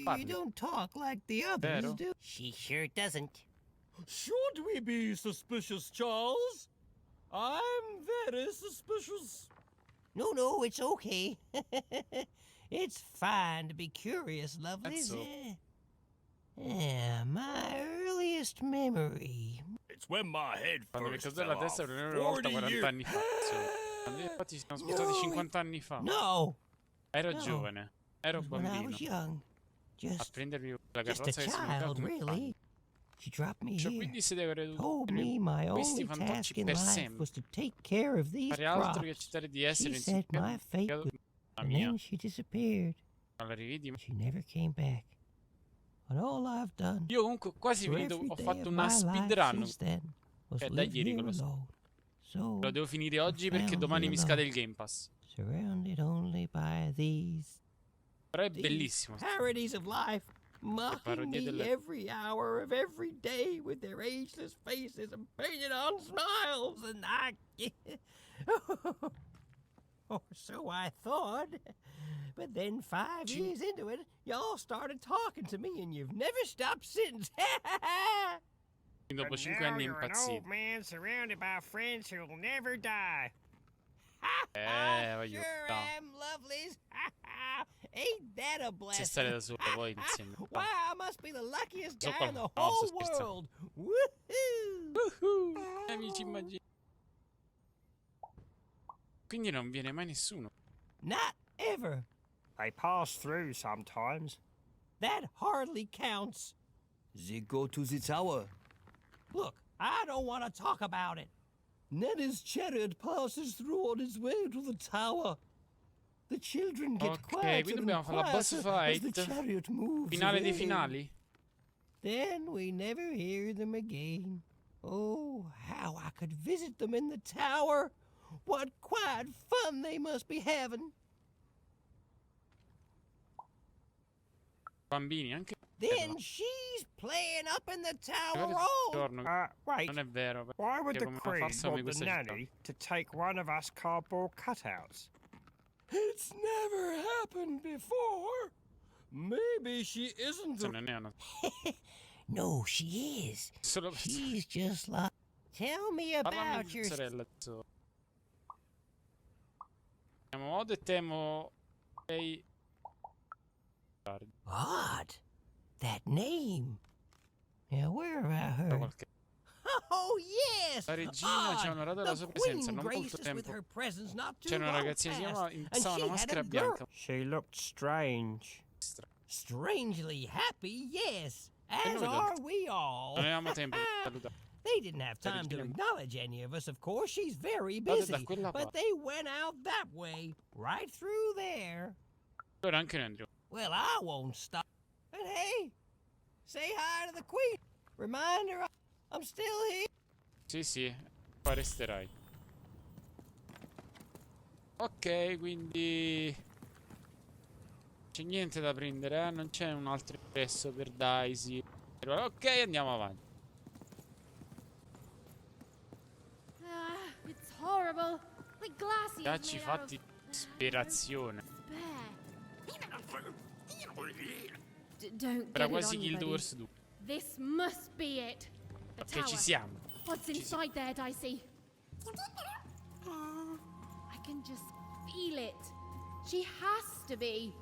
Parli. don't talk like the others, Vero? do? She sure doesn't. Should we be suspicious, Charles? I'm very suspicious. No, it's okay. It's fine to be curious, lovelies. so. My earliest memory. It's when my head Quando mi first casò fell la testa off per la prima volta 40 40 years. anni fa. Quando infatti siamo spostati 50 anni fa. No. Ero No. giovane, ero When I bambino. was young. A Just prendermi la a carrozza che si muoveva child, come really. She dropped me Cioè, here. quindi siete avrei Told me my questi only fantocci task in per life sempre. was to take care of these Fare altro che crops. accettare di essere She said my fate was... la And mia. then she disappeared. La rivedi? She never came back. And all I've done Io comunque quasi for finito, every ho day fatto of una my life speedrun. since then was Da live ieri here quello alone. So lo devo finire oggi perché domani mi scade il Game Pass. surrounded only by these Però è bellissimo. parodies of life, mocking parodie me delle- every hour of every day with their ageless faces and painted on smiles, and I... Or so I thought. But then 5 years into it, y'all started talking to me, and you've never stopped since. Dopo But 5 now anni è you're an impazzito. old man surrounded by friends who'll never die. Voglio. Sure am, lovelies. Ain't that a Se stare da blessing? solo poi insieme. Why, I must be the luckiest So guy in the no, whole sto scherzando. world. Woohoo! Amici immagini. Quindi non viene mai nessuno. Not ever. They pass through sometimes. That hardly counts. They go to the tower. Look, I don't want to talk about it. Nenny's chariot passes through on its way to the tower. The children get Ok, quieter quindi and dobbiamo fare la boss quieter as the fight. chariot moves Finale dei away. finali. Then we never hear them again. Oh, how I could visit them in the tower. What quiet fun they must be having. Bambini, anche. Then she's playing up in the tower Magari road. giorno. Wait. Non è vero. Why would perché the come una Queen farsa mi want the questa città. nanny to take one of us cardboard cutouts? It's never happened before. Maybe she isn't Se non è una. No, she is. Solo per She's just like... Tell me Parlami about di your... sorella. Siamo modo e temo. Lei. Odd. That name. Now, where have I heard? Qualche. Oh, yes! La regina ci ha onorato la sua presenza non molto tempo. C'era una ragazzina che si chiamava indossava una maschera bianca. She looked strange. Strangely happy, yes. E As noi are we all. non avevamo tempo per salutare. They didn't have La time to regina- acknowledge any of us, of course. She's very Guardate da busy. quella But parte. they went out that way, right through there. Allora anche noi andremo. Well, I won't stop. And hey, say hi to the Queen. Remind her I'm still here. Sì, sì, qua resterai. Ok, quindi c'è niente da prendere, non c'è un altro ingresso per Daisy. Ok, andiamo avanti. It's horrible. Like glass is Piacci made fatti out of ispirazione. Don't Era get it quasi on Guild you, Wars buddy. 2. This must be it. The Perché ci tower. siamo. What's inside there, Dicey? I can just feel it. She has to be.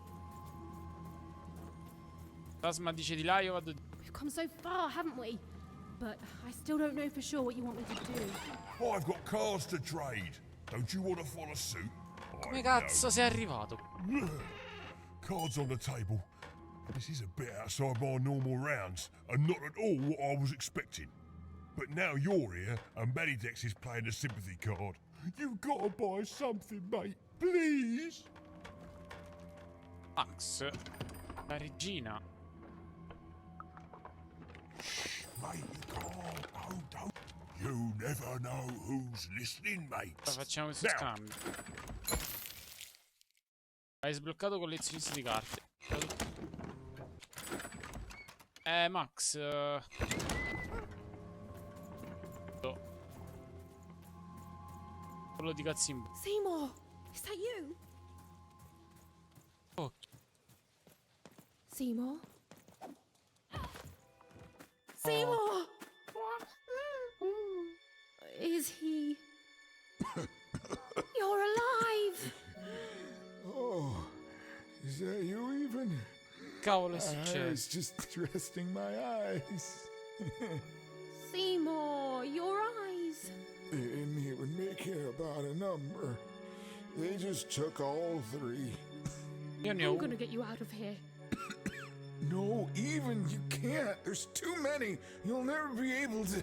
Tasma dice di là, io vado di... We've come so far, haven't we? But I still don't know for sure what you want me to do. I've got cars to trade. Don't you want to follow suit? Come cazzo sei arrivato? Cards on the table. This is a bit outside my normal rounds, and not at all what I was expecting. But now you're here, and Medidex is playing a sympathy card. You've got to buy something, mate. Please. Max, la regina. You never know who's listening, mate. Facciamo questo scambio. Hai sbloccato collezionista di carte. Max. Quello di Cazzimbo. Seymour, is that you? Oh. Seymour? Seymour! Is he... You're alive! Oh, is that you even? Cavolo, è I successo? was just resting my eyes. Seymour, your eyes. They didn't even make it about a number. They just took all three. I'm gonna get you out of here. No, even you can't. There's too many. You'll never be able to.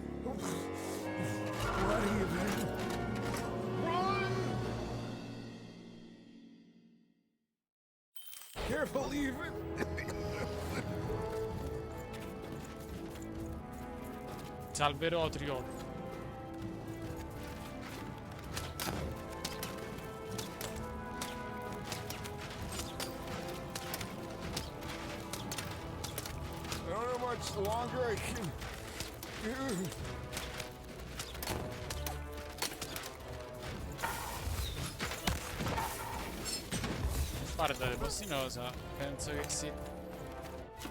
What even? Run! Careful, even. Salverò Trio. I don't know how much longer I can do. Guarda, le postinosa. Penso che si... Ti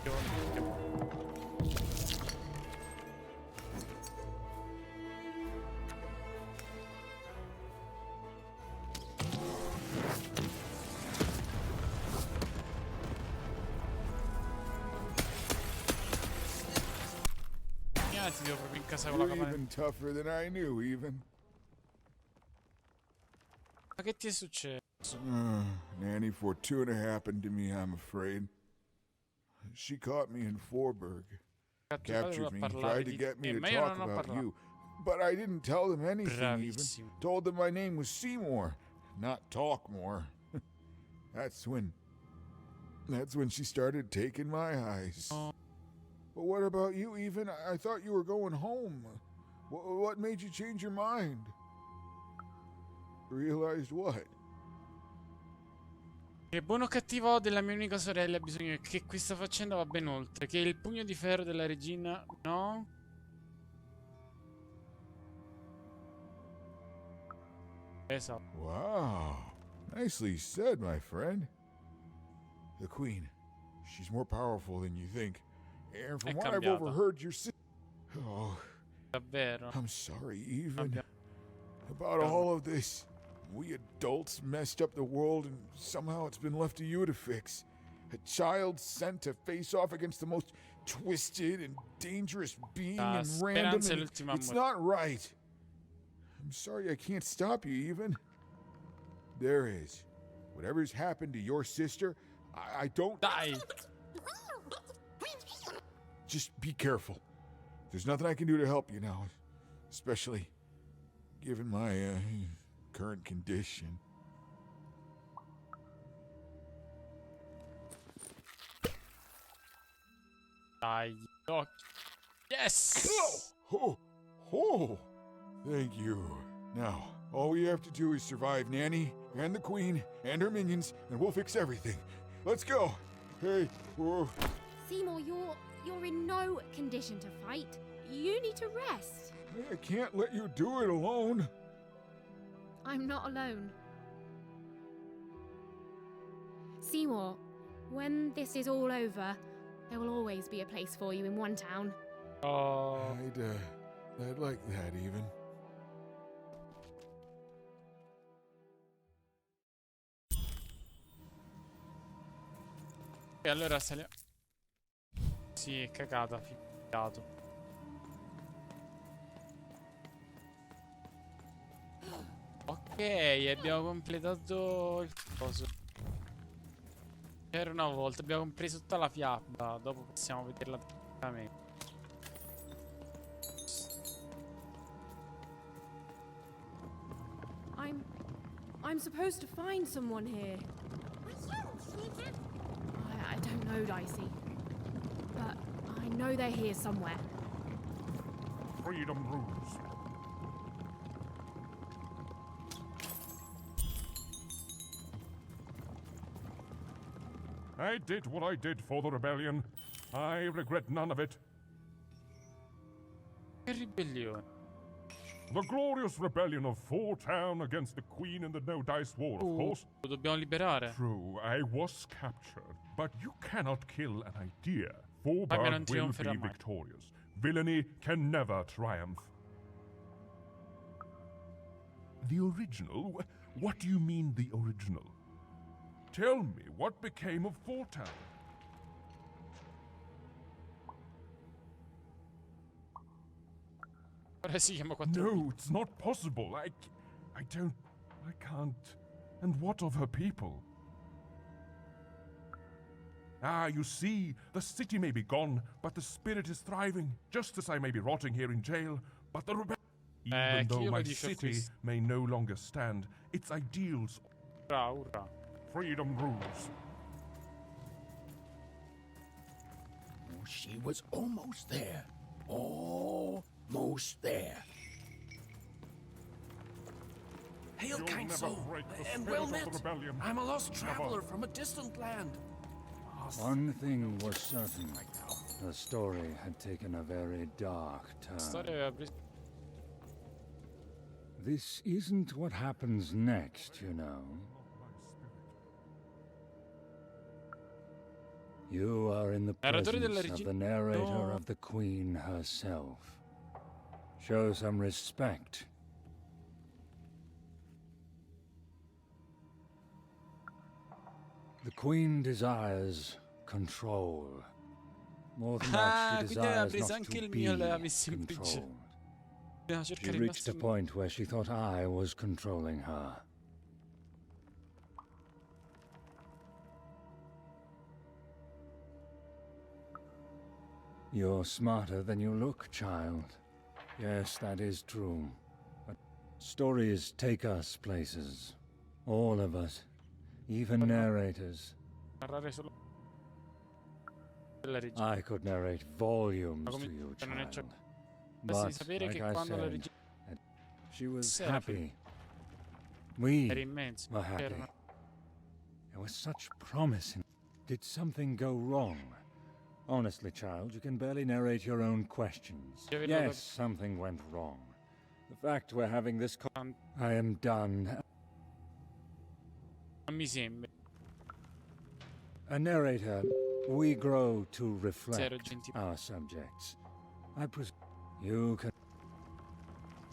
devo proprio in casa con la You're campana. even tougher than I knew, even. Ma che ti è successo? Nanny Fortuna happened to me, I'm afraid. She caught me in Forberg. Captured me, tried to get me to talk about you. But I didn't tell them anything even. Told them my name was Seymour, not Talkmore. That's when she started taking my eyes. But what about you, even? I thought you were going home. What made you change your mind? Realized what? Che buono o cattivo della mia unica sorella ha bisogno che questa faccenda va ben oltre. Che il pugno di ferro della regina... No? Esatto. Wow. Nicely said, my friend. The Queen. She's more powerful than you think. And from what I've overheard, your sister... Oh. Davvero? I'm sorry, even. About all of this. We adults messed up the world and somehow it's been left to you to fix. A child sent to face off against the most twisted and dangerous being and random. And it's not right. I'm sorry I can't stop you, even. There is. Whatever's happened to your sister, I don't... Die. Just be careful. There's nothing I can do to help you now. Especially given my current condition. Dai. Yes! Oh! Thank you. Now, all we have to do is survive Nanny and the Queen and her minions, and we'll fix everything. Let's go. Hey, whoa. Seymour, you're in no condition to fight. You need to rest. I can't let you do it alone. I'm not alone. Seymour, when this is all over, there will always be a place for you in one town. Oh. I'd like that, even. E allora saliamo. Sì, è cagata, figato. Ok, abbiamo completato il coso. C'era una volta, abbiamo compreso tutta la fiaba. Dopo possiamo vederla tranquillamente. I'm supposed to find someone here. don't know, Dicey. But I know they're here somewhere. Freedom rules. I did what I did for the rebellion. I regret none of it. Che ribellione? The glorious rebellion of Four Town against the Queen in the No Dice War, of course. Lo dobbiamo liberare. True, I was captured, but you cannot kill an idea. Forberg non will be trionferà mai. victorious. Villainy can never triumph. The original? What do you mean, the original? Tell me, what became of Four Town? No, it's not possible. I can't. And what of her people? Ah, you see, the city may be gone, but the spirit is thriving, just as I may be rotting here in jail, but the rebellion... Even though my city may no longer stand, its ideals... Freedom rules. Oh, she was almost there. Almost there. Hail, You'll kind never soul, break the and spirit well of met. the rebellion. I'm a lost Never. traveler from a distant land. One thing was certain. The story had taken a very dark turn. This isn't what happens next, you know. You are in the presence of the narrator of the Queen herself. Show some respect. The Queen desires control. More than that, she desires not to be controlled. She reached a point where she thought I was controlling her. You're smarter than you look, child. Yes, that is true. But stories take us places. All of us. Even narrators. I could narrate volumes to you, child. But, like I said, she was happy. We were happy. There was such promise in... Did something go wrong? Honestly, child, you can barely narrate your own questions. Yes, something went wrong. The fact we're having this I am done. A narrator, we grow to reflect our subjects. I presume you can...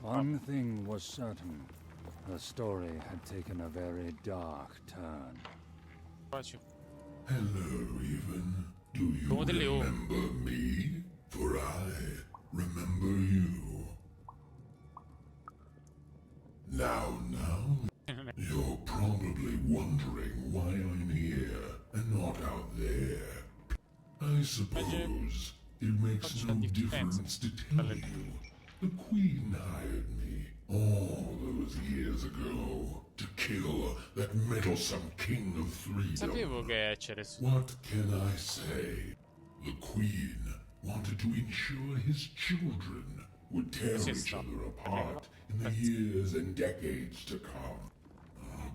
One thing was certain. The story had taken a very dark turn. Hello, Even. Do you remember me? For I remember you. Now, you're probably wondering why I'm here and not out there. I suppose it makes no difference to tell you. The Queen hired me all those years ago to kill that meddlesome King of Freedom. What can I say? The Queen wanted to ensure his children would tear each other apart in the years and decades to come.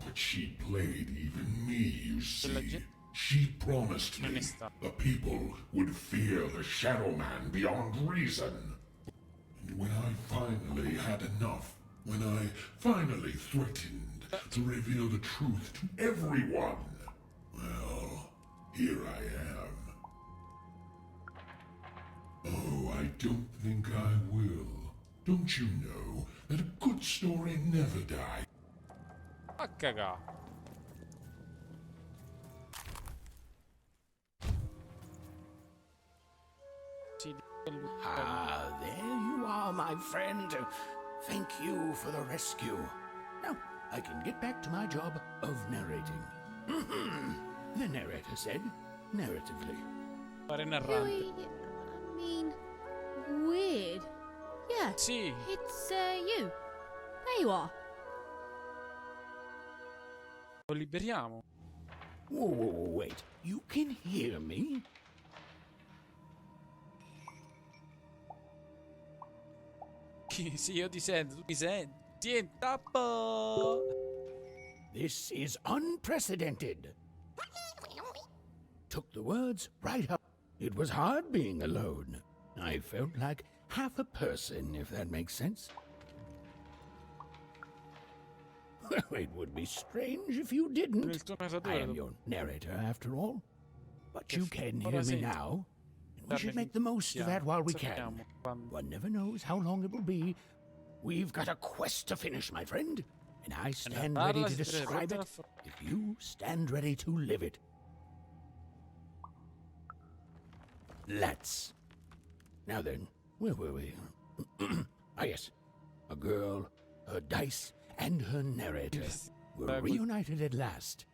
But she played even me, you see. She promised me the people would fear the Shadow Man beyond reason. And when I finally had enough, when I finally threatened to reveal the truth to everyone, well, here I am. Oh, I don't think I will. Don't you know that a good story never dies? A cagà. Ah, there you are, my friend. Thank you for the rescue. Now, I can get back to my job of narrating. The narrator said, narratively. Really, I mean, weird. Yeah. It's you. There you are. Lo liberiamo. Whoa, wait. You can hear me? Sì, io ti sento, tu mi senti. Tieni, tappa! This is unprecedented. Took the words right up. It was hard being alone. I felt like half a person, if that makes sense. Well, it would be strange if you didn't. I am your narrator, after all. But you can hear me now, and we should make the most of that while we can. One never knows how long it will be. We've got a quest to finish, my friend, and I stand ready to describe it if you stand ready to live it. Let's. Now then, where were we? Ah, yes. A girl, her dice, and her narrator were reunited at last.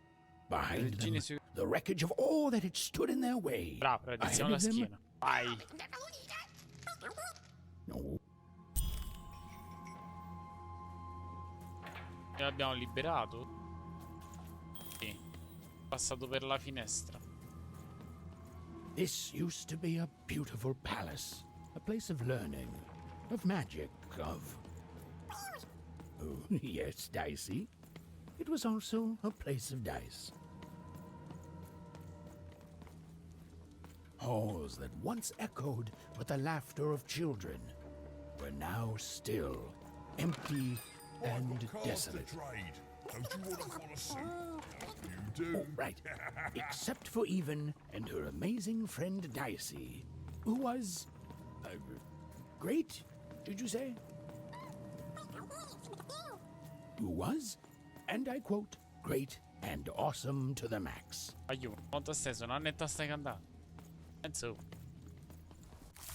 Behind them, the wreckage of all that had stood in their way. Bravo, realizziamo la schiena. Vai. No. E l'abbiamo liberato? Sì. Passato per la finestra. This used to be a beautiful palace, a place of learning, of magic, of... Oh, yes, Dicey. It was also a place of dice. Halls that once echoed with the laughter of children were now still, empty and desolate. Don't you want to follow suit? You do. Oh, right. Except for Even and her amazing friend Dicey, who was... great, did you say? Who was, and I quote, great and awesome to the max. Aiuto, quanto stesso, non ne stai cantando. Penso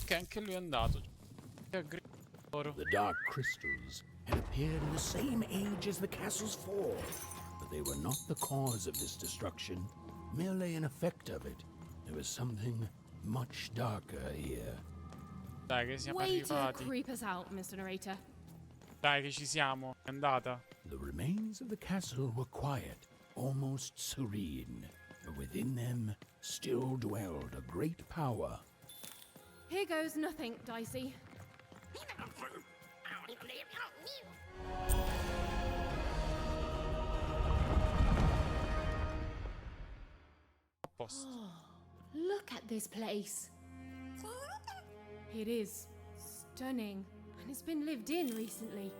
che anche lui è andato. The dark crystals had appeared in the same age as the castle's fall, but they were not the cause of this destruction, merely an effect of it. There was something much darker here. Dai che siamo Way to arrivati. creep us out, Mr. Narrator. Dai che ci siamo, è andata. The remains of the castle were quiet, almost serene, but within them still dwelled a great power. Here goes nothing, Dicey. Look at this place. It is stunning, and it's been lived in recently.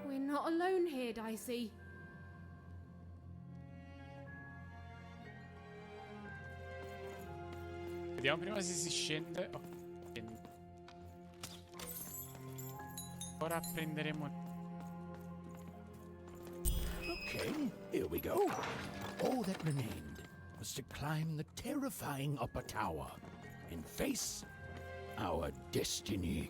We're not alone here, Dicey. Vediamo prima se si scende. Oh, scende. Ora prenderemo. Okay, here we go. All that remained was to climb the terrifying upper tower and face our destiny.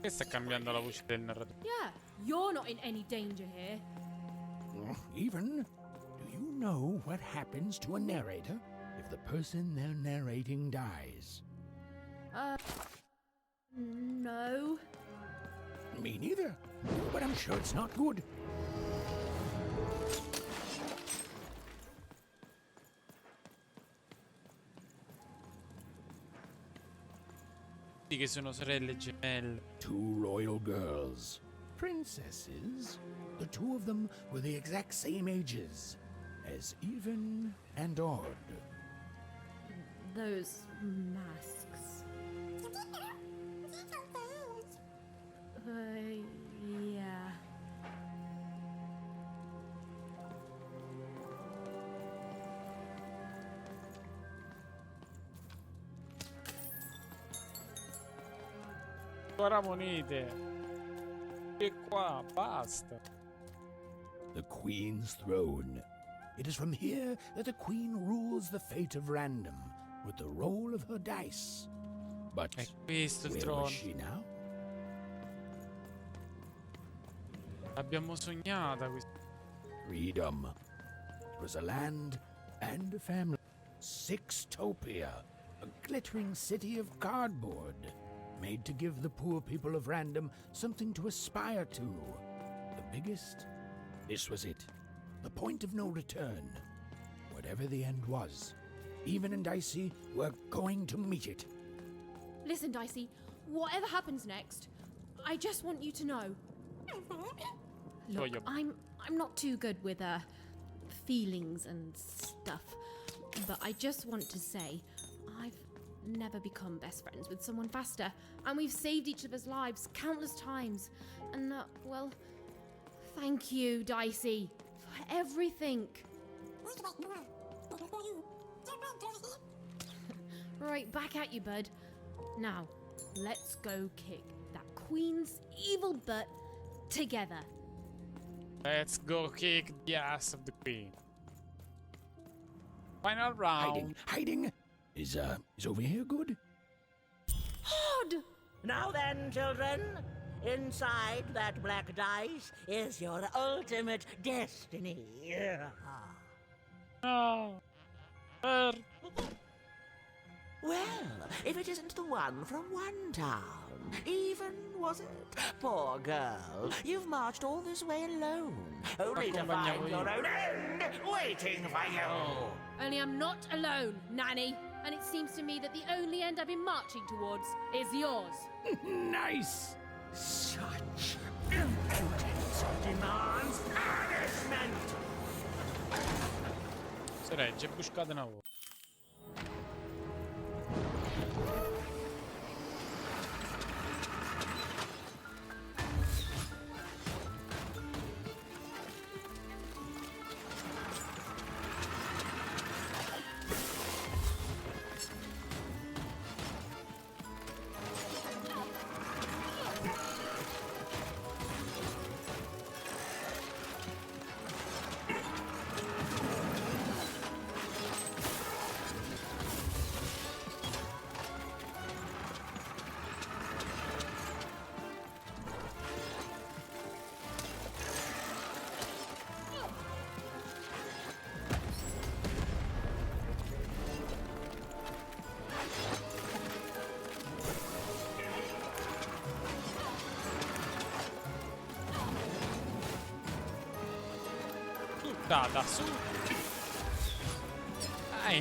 Che sta cambiando la voce del narratore? Yeah, you're not in any danger here. Even, do you know what happens to a narrator if the person they're narrating dies? No. Me neither, but I'm sure it's not good. Che sono sorelle gemelle. Two royal girls. Princesses. The two of them were the exact same ages. As even and odd. Those masks. Yeah. Ora monete. E qua, basta. The Queen's throne. It is from here that the Queen rules the fate of random with the roll of her dice. But where was she now? L'abbiamo sognata questa. Freedom. It was a land and a family. Sixtopia, a glittering city of cardboard, made to give the poor people of Random something to aspire to. The biggest? This was it. The point of no return. whatever the end was. Even and Dicey were going to meet it. Listen, Dicey, whatever happens next, I just want you to know. Look, I'm not too good with feelings and stuff, but I just want to say I've never become best friends with someone faster, and we've saved each other's lives countless times. And well, thank you, Dicey, for everything. Right, back at you, bud. Now, let's go kick that queen's evil butt together. Let's go kick the ass of the queen. Final round. Hiding. Is over here good? Hard! Now then, children, inside that black dice is your ultimate destiny. No. Well, if it isn't the one from one town, even, was it? Poor girl, you've marched all this way alone, only to find your own end waiting for you. Only I'm not alone, Nanny. And it seems to me that the only end I've been marching towards is yours. Nice! Such impudence demands punishment! Se regge, buscate una volta. Da su.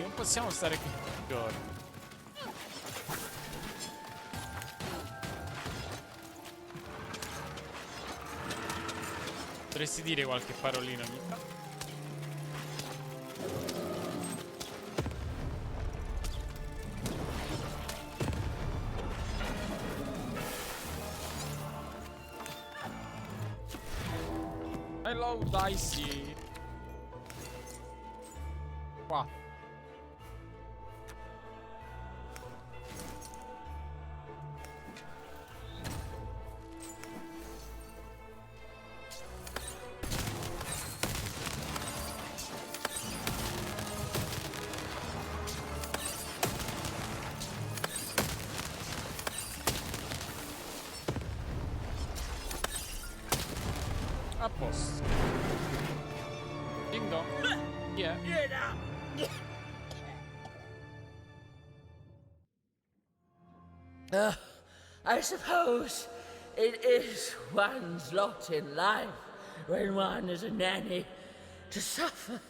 Non possiamo stare qui tutti i giorni. Potresti dire qualche parolina ogni tanto? Hello, Dicey. Qua. A posto. Ding dong. Yeah. I suppose it is one's lot in life when one is a nanny to suffer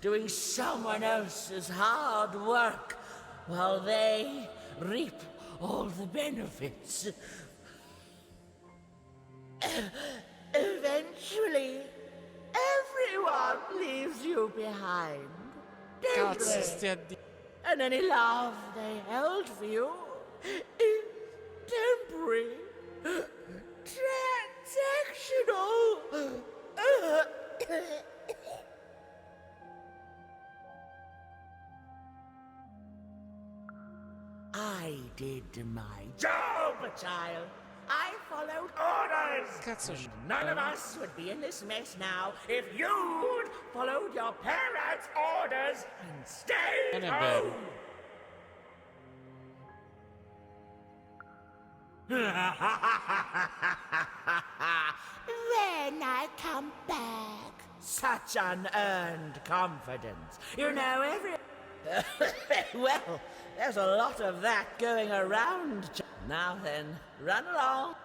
doing someone else's hard work while they reap all the benefits. Eventually, everyone leaves you behind, don't they? And any love they held for you is temporary, transactional. I did my job, child. I followed orders. None of us would be in this mess now if you'd followed your parents' orders and stayed home. When I come back. Such unearned confidence. You know, well, there's a lot of that going around. Now then, run along.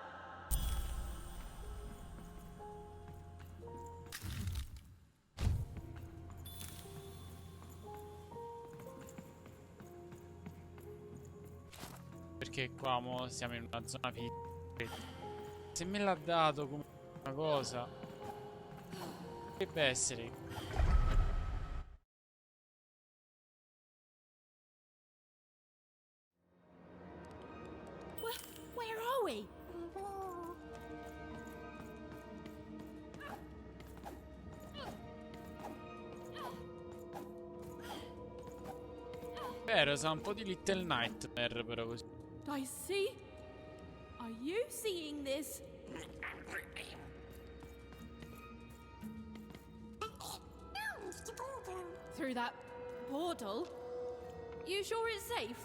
perché qua mo siamo in una zona piccola. Se me l'ha dato come una cosa, dovrebbe essere. Where are we? Vero, sa un po' di Little Nightmare però così. I see. Are you seeing this? Through that portal? You sure it's safe?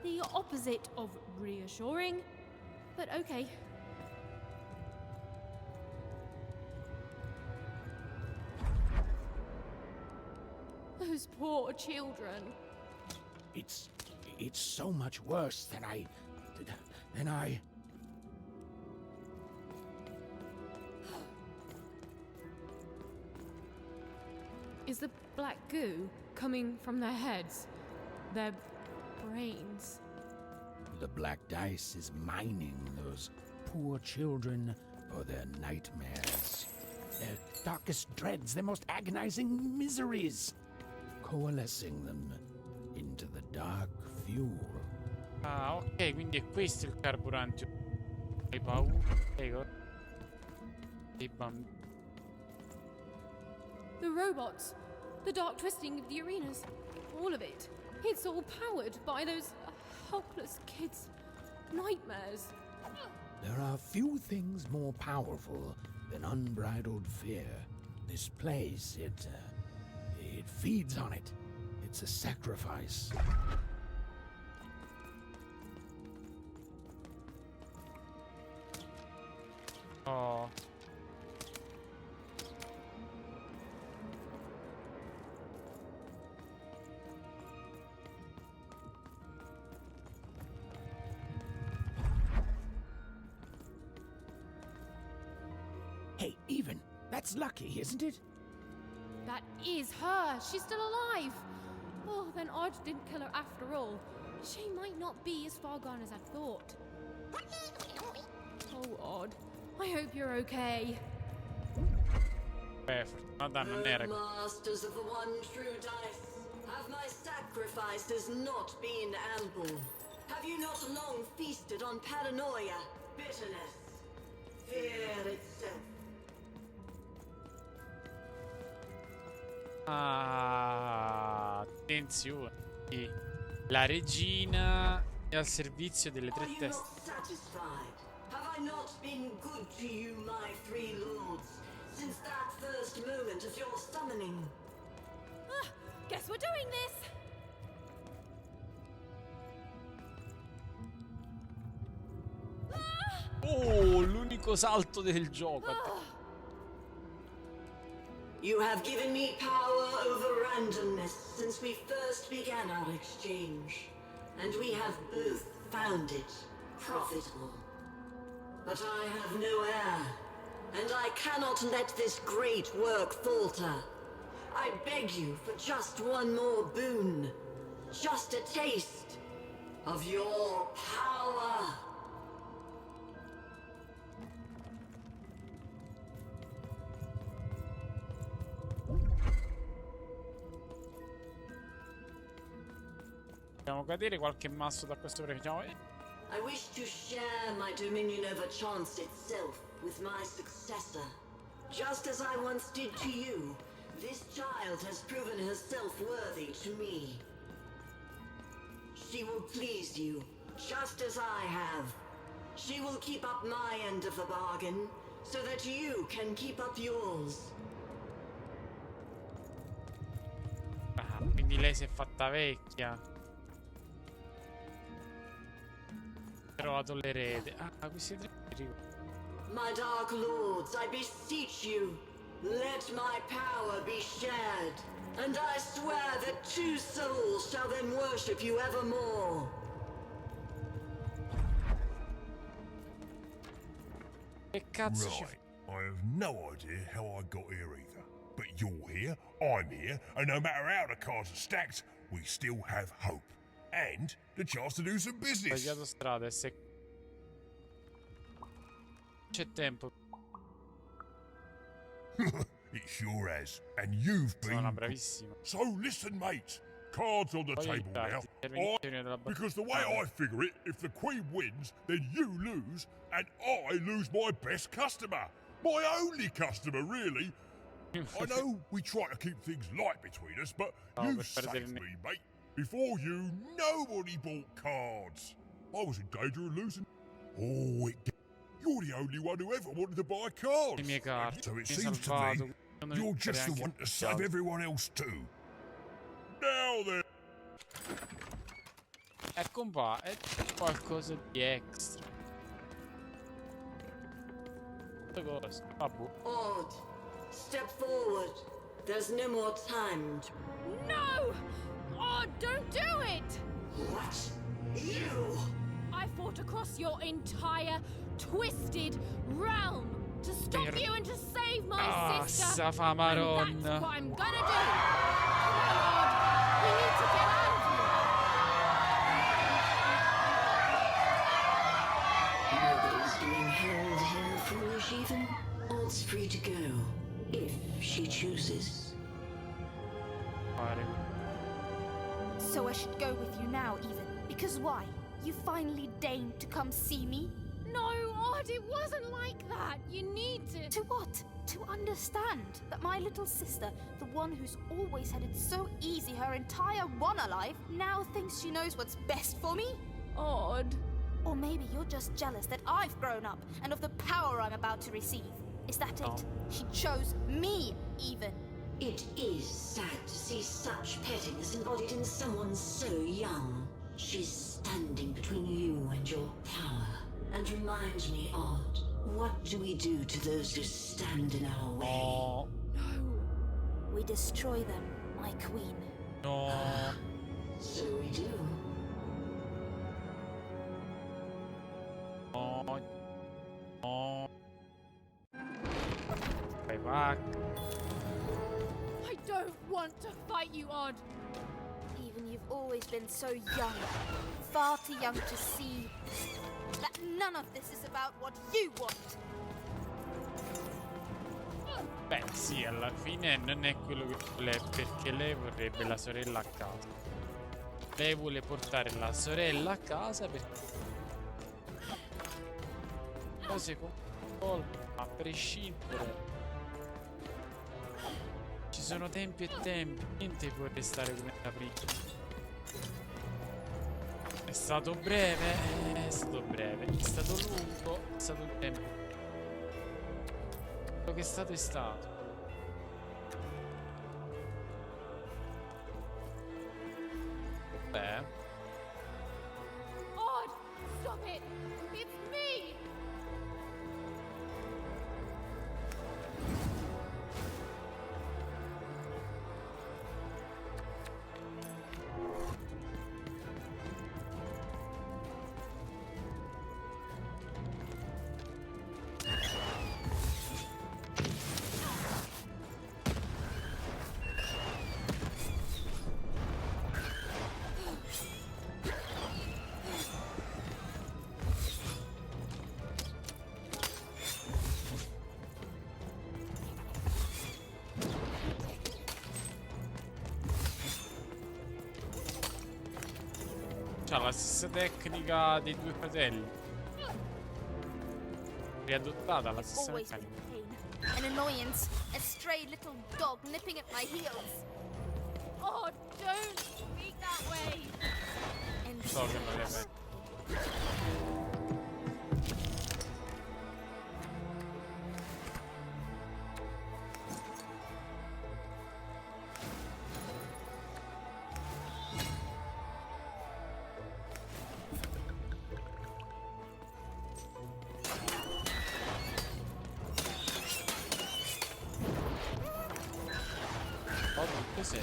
The opposite of reassuring, but okay. Those poor children. It's so much worse than I. Is the black goo coming from their heads? Their brains? The black dice is mining those poor children for their nightmares, their darkest dreads, their most agonizing miseries, coalescing them into the dark fuel. Ah, ok, quindi è questo il carburante. Hai paura? Prego. Dei bambini. The robots, the dark twisting of the arenas, all of it. It's all powered by those helpless kids' nightmares. There are few things more powerful than unbridled fear. This place, it feeds on it. It's a sacrifice. Oh. Hey, Even, that's lucky, isn't it? That is her. She's still alive. Oh, then Odd didn't kill her after all. She might not be as far gone as I thought. Oh, Odd. I hope you're okay. Fortunata non era. Masters of the one true dice, have my sacrifices not been ample? Have you not long feasted on paranoia, bitterness, fear itself? Ah, attenzione. La regina è al servizio delle tre teste. Have I not been good to you, my three lords, since that first moment of your summoning? Ah, guess we're doing this. Oh, l'unico salto del gioco. You have given me power over randomness since we first began our exchange, and we have both found it profitable. But I have no heir, and I cannot let this great work falter. I beg you for just one more boon, just a taste of your power. Dobbiamo cadere qualche masso da questo facciamo. I wish to share my dominion over chance itself with my successor. Just as I once did to you, this child has proven herself worthy to me. She will please you, just as I have. She will keep up my end of the bargain, so that you can keep up yours. Ah, quindi lei si è fatta vecchia. Trovato l'erede. Ah, questi tre. My dark lords, I beseech you, let my power be shared, and I swear that two souls shall then worship you evermore. Che cazzo ci Right, I have no idea how I got here either. But you're here, I'm here, and no matter how the cards are stacked, we still have hope. and the chance to do some business. Sbagliato strada, se c'è tempo. It sure has, and you've been. Bravissimo. So listen, mates. Cards on the table now. Because the way I figure it, if the Queen wins, then you lose, and I lose my best customer. My only customer, really. I know we try to keep things light between us, but you saved me, mate. Before you, nobody bought cards. I was in danger of losing. Oh, you're the only one who ever wanted to buy cards. So it seems to me you're just the one to save everyone else too. Now then. Ecco qua, è qualcosa di extra. Cosa? Odd, step forward. There's no more time. No! Oh, don't do it! What? You? I fought across your entire twisted realm to stop you and to save my sister. Sta fa Maronna. And that's what I'm gonna do. Come on, Odd. We need to get out of here. Nobody's being held here foolish even. Odd's free to go, if she chooses. So I should go with you now, even. Because why? You finally deigned to come see me? No, Odd, it wasn't like that. You need to... To what? To understand that my little sister, the one who's always had it so easy her entire one life, now thinks she knows what's best for me? Odd. Or maybe you're just jealous that I've grown up and of the power I'm about to receive. Is that it? She chose me, even. It is sad to see such pettiness embodied in someone so young. She's standing between you and your power, and reminds me, Odd, what do we do to those who stand in our way? No. We destroy them, my queen. No. So we do. No. No. Vai back. I don't want to fight you, Odd. Even you've always been so young, far too young to see that none of this is about what you want. Beh, sì, alla fine non è quello che vuole, perché lei vorrebbe la sorella a casa. Lei vuole portare la sorella a casa perché cose con colpa, a prescindere. Ci sono tempi e tempi, niente può restare come da prima. È stato breve, è stato breve, è stato lungo, è stato il tempo. Quello che è stato è stato. Beh. Odd, stop it! It's me! C'ha la stessa tecnica dei due fratelli. Riadottata la stessa Always been meccanica. pain, an annoyance, a stray little dog nipping at my heels. Oh, don't speak that way! And So che non le vedo. Cos'è?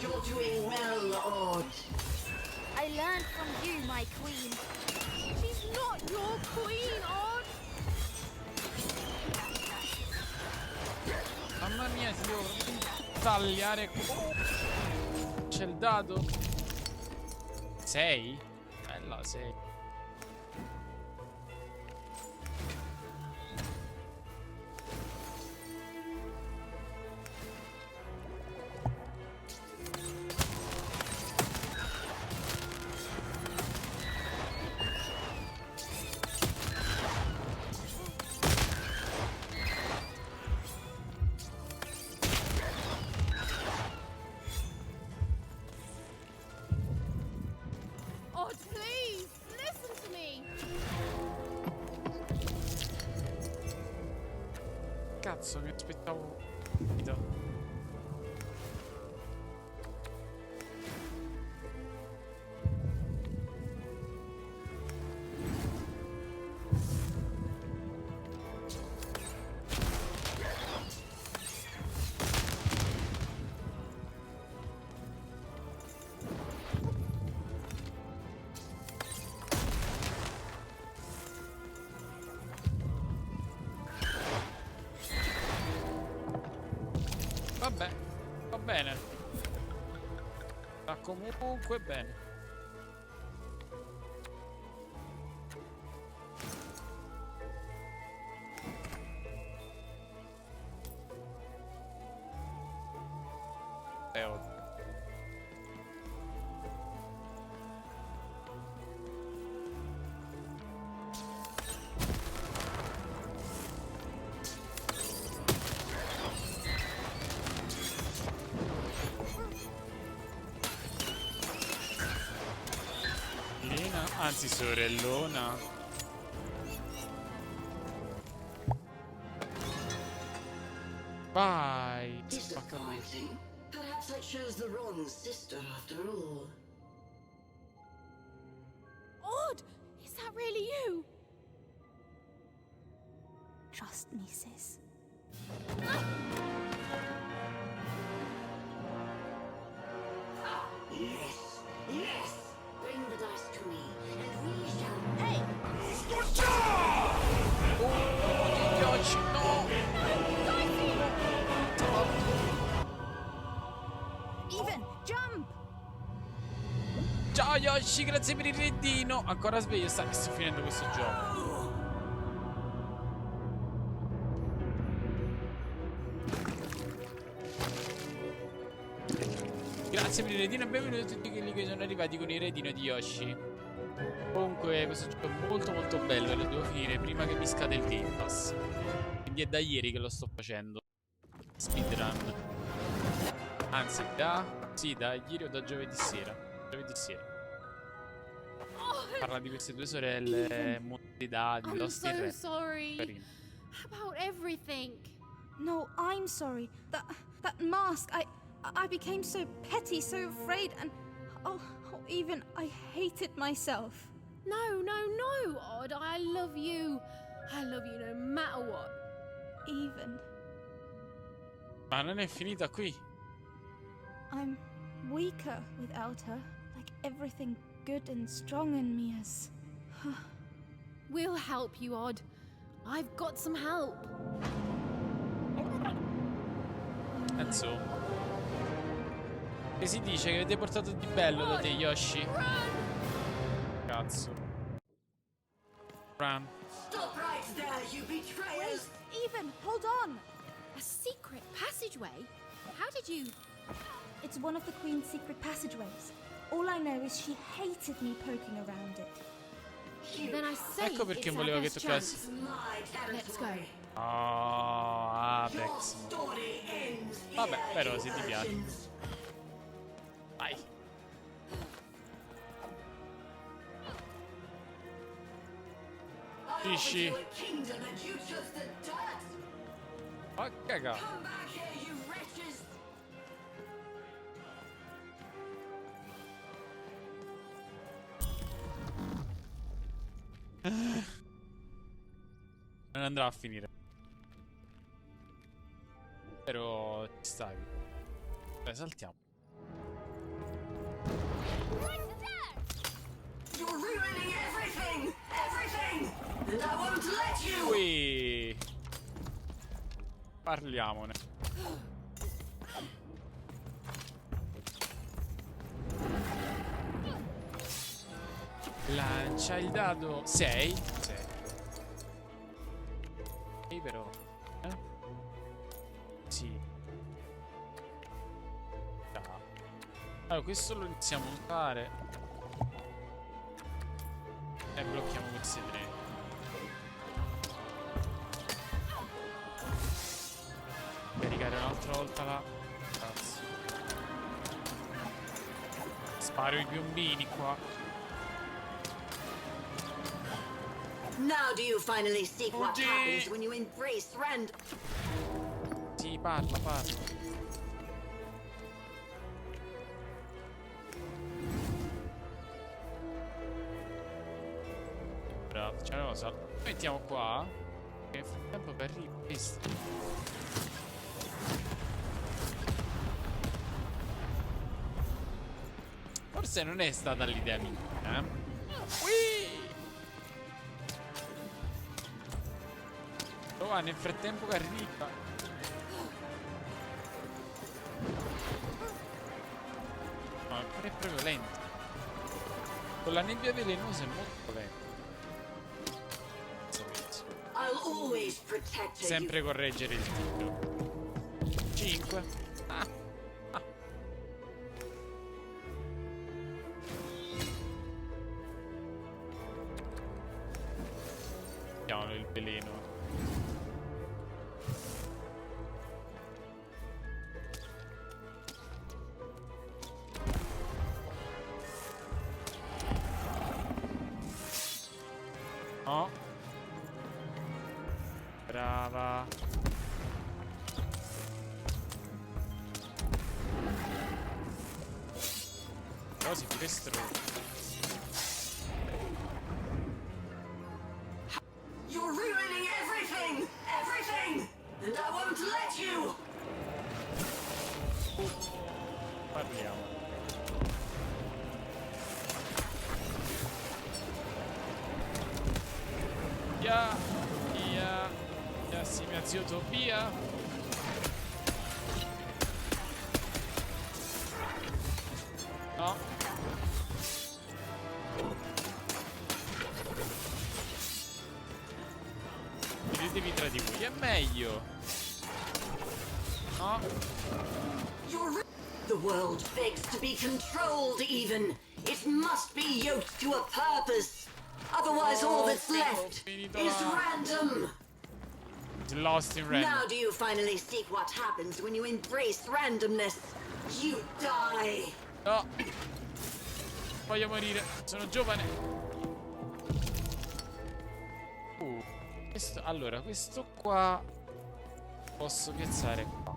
You're doing well, Odd. I learned from you, my queen. She's not your queen, Odd. Mamma mia, si devo tagliare. C'è il dado. 6? Bella, 6. Odd, please, listen to me. Cazzo, mi aspettavo. Vabbè, va bene. Va comunque bene. Anzi, sorellona. Vai. Disappointing. Perhaps I chose the wrong sister after all. Odd, is that really you? Trust me, sis. Yes, yes. Bring the dice to me, and we shall. Hey! Even, jump! Ciao Yoshi, grazie per il reddino. Ancora sveglio, sto finendo questo gioco. Grazie per il redino e benvenuti a tutti quelli che sono arrivati con il redino di Yoshi. Comunque questo gioco è molto molto bello e lo devo finire prima che mi scade il Game Pass. Quindi è da ieri che lo sto facendo. Speedrun. Anzi, da ieri o da giovedì sera. Giovedì sera. Parla di queste due sorelle modalità di Lost in I'm Re. so sorry Carino. about everything. No, I'm sorry. That mask, I became so petty, so afraid, and even I hated myself. No, no, no, Odd. I love you. I love you no matter what. Even. Ma non è finita qui. I'm weaker without her. Like everything good and strong in me is. We'll help you, Odd. I've got some help. Enzo, che si dice che avete portato di bello da te, Yoshi? Cazzo. Run. Stop right there, you betrayers! Even, hold on! A secret passageway? How did you... It's one of the Queen's secret passageways. All I know is she hated me poking around it. Then I say Ecco perché it's volevo our che best toccassi. chance. Let's go. Oh, Apex. Vabbè, però se ti piace. Vai. Fisci. Ma caga. Non andrà a finire. Però ci stai. Beh, saltiamo. and I won't let you. Ui. Parliamone. Lancia il dado. 6. 6 però. Sì. Allora, questo lo iniziamo a usare. E blocchiamo questi tre. Caricare un'altra volta la... Cazzo. Sparo i piombini qua. Now do you finally see what happens when you embrace random? Sì, parla. Bravo, c'è una cosa. Mettiamo qua. E nel frattempo per questo. Forse non è stata l'idea mia, Ui! Oh, nel frattempo che arriva. No, è proprio lento. Con la nebbia velenosa è molto lento. Sempre correggere il tiro. 5. Mettiamolo il veleno. No. Brava. Però si pure You're ruining everything! Everything! And I won't let you! Parliamo. Via! Sì, mio zio Tobia. No. Dividetevi tra di voi, è meglio. No. The world begs to be controlled even. It must be yoked to a purpose. Otherwise all that's left is random. Lost in random. Now do you finally see what happens when you embrace randomness? You die. No. Voglio morire. Sono giovane. Allora, questo qua posso piazzare qua.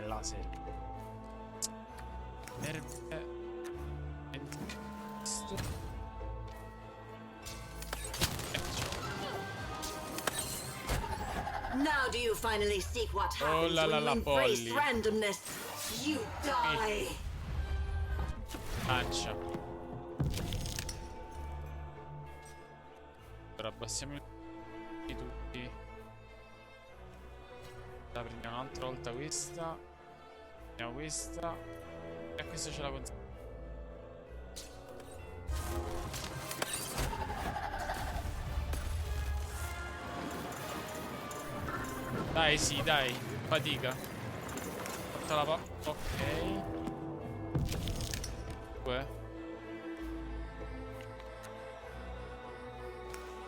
Laser. Now do you finally see what happens when you embrace randomness? You die. Lancia. Allora abbassiamo tutti. La prendiamo un'altra volta questa. Prendiamo questa. E questa ce la consente. Dai, sì, dai. Fatica. Fatta la ok. 2.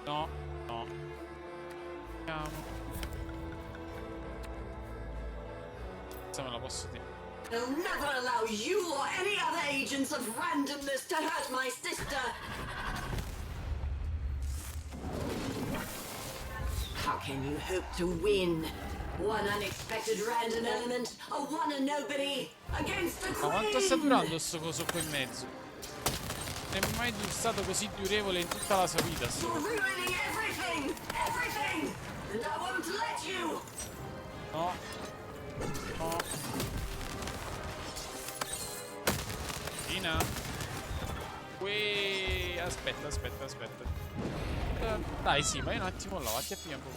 No. Andiamo. Questa me la posso dire. I'll never allow you or any other agents of randomness to hurt my sister. How can you hope to win? One unexpected random element, a one and nobody, against the queen! Ma quanto sta durando sto coso qua in mezzo? Non è mai stato così durevole in tutta la sua vita. You're ruining everything! Everything! And I won't let you! No. Tina. aspetta. Dai, sì, vai un attimo là, vatti a prima un po'.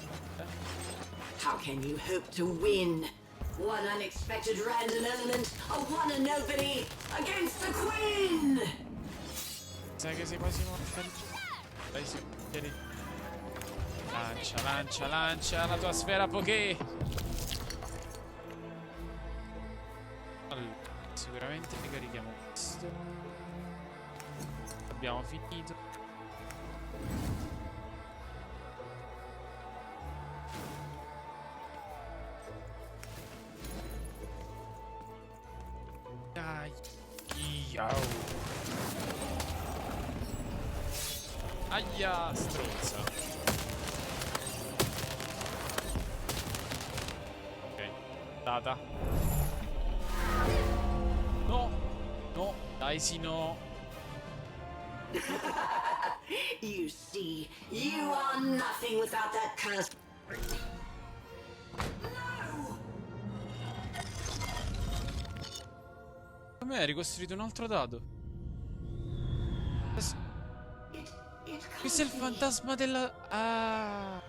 How can you hope to win? One unexpected random element, a one and nobody against the Queen! Sai che sei quasi morto? Dai, sì, tieni. Lancia la tua sfera Poké! Allora, sicuramente ricarichiamo questo. Abbiamo finito. Dai. Aia, stronza. Ok, data. No, dai, sì, no. You see, you are nothing without that curse. Come hai ricostruito un altro dado? Questo è il fantasma della... Ah.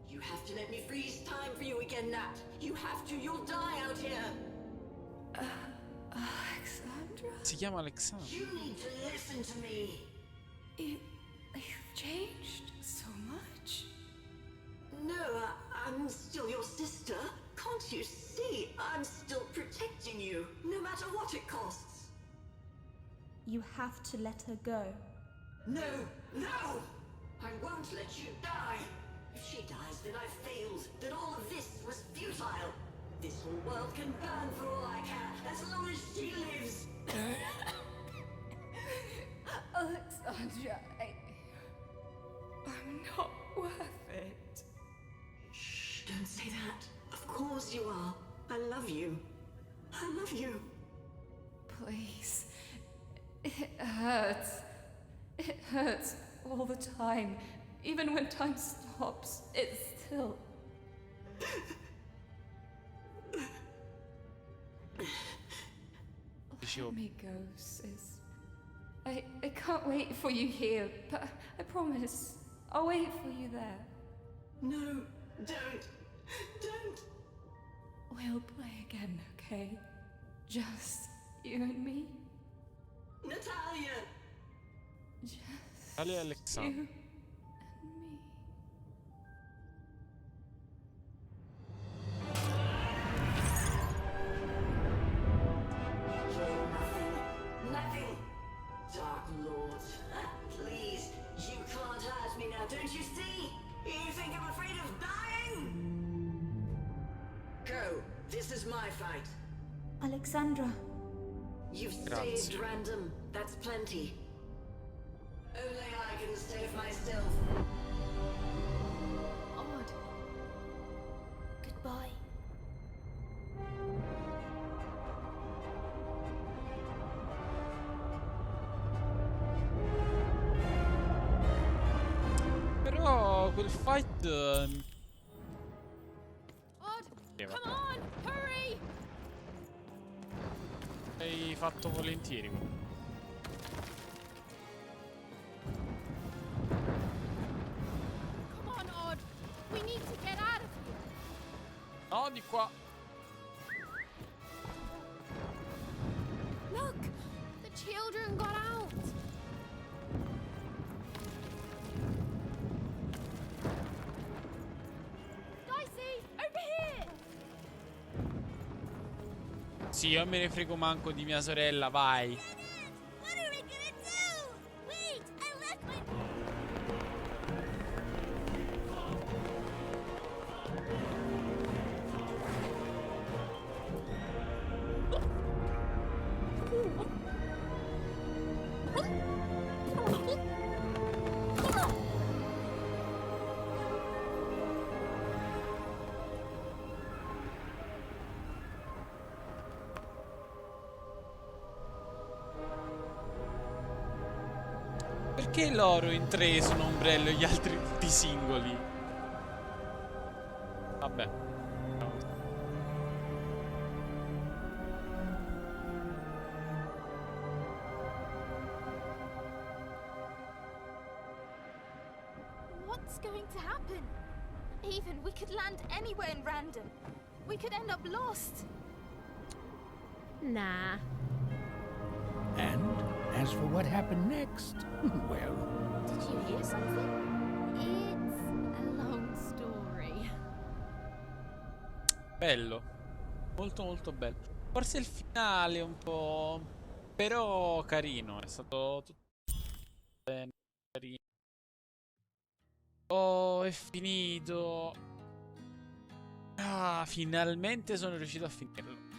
You have to let me freeze time for you again, Nat. You have to, you'll die out here. Alexandra? Si chiama Alexandra. You need to listen to me. You've changed so much. No, I'm still your sister. Can't you see? I'm still protecting you, no matter what it costs. You have to let her go. No! I won't let you die. If she dies, then I failed. Then all of this was futile. This whole world can burn for all I care, as long as she lives. Alexandra, I'm not worth it. Shh, don't say that. Of course you are. I love you. I love you. Please. It hurts. It hurts all the time. Even when time stops, it still... Let me go, sis. I can't wait for you here, but I promise I'll wait for you there. No, don't. We'll play again, okay? Just you and me. Natalia! Just Alexandra. you and me. Nothing. Dark Lord, please, you can't hurt me now, don't you see? You think I'm afraid of dying? Go. This is my fight. Alexandra. You've saved random. That's plenty. Only I can save myself. Odd. Goodbye. Però quel fight... Odd, come on, hurry! Hai fatto volentieri. Come on, Odd. We need to get out of here. No, di qua. Look, the children got out. Dicey, over here. Sì, io me ne frego manco di mia sorella, vai. What are we gonna do? Wait, I left my... Perché loro in tre sono ombrello e gli altri tutti singoli? Vabbè. What's going to happen? Even we could land anywhere in random. We could end up lost. Nah. And as for what happened next, well... Did you hear something? It's a long story. Bello. Molto molto bello. Forse il finale un po'... però carino. È stato tutto bene, carino. Oh, è finito. Ah, finalmente sono riuscito a finirlo.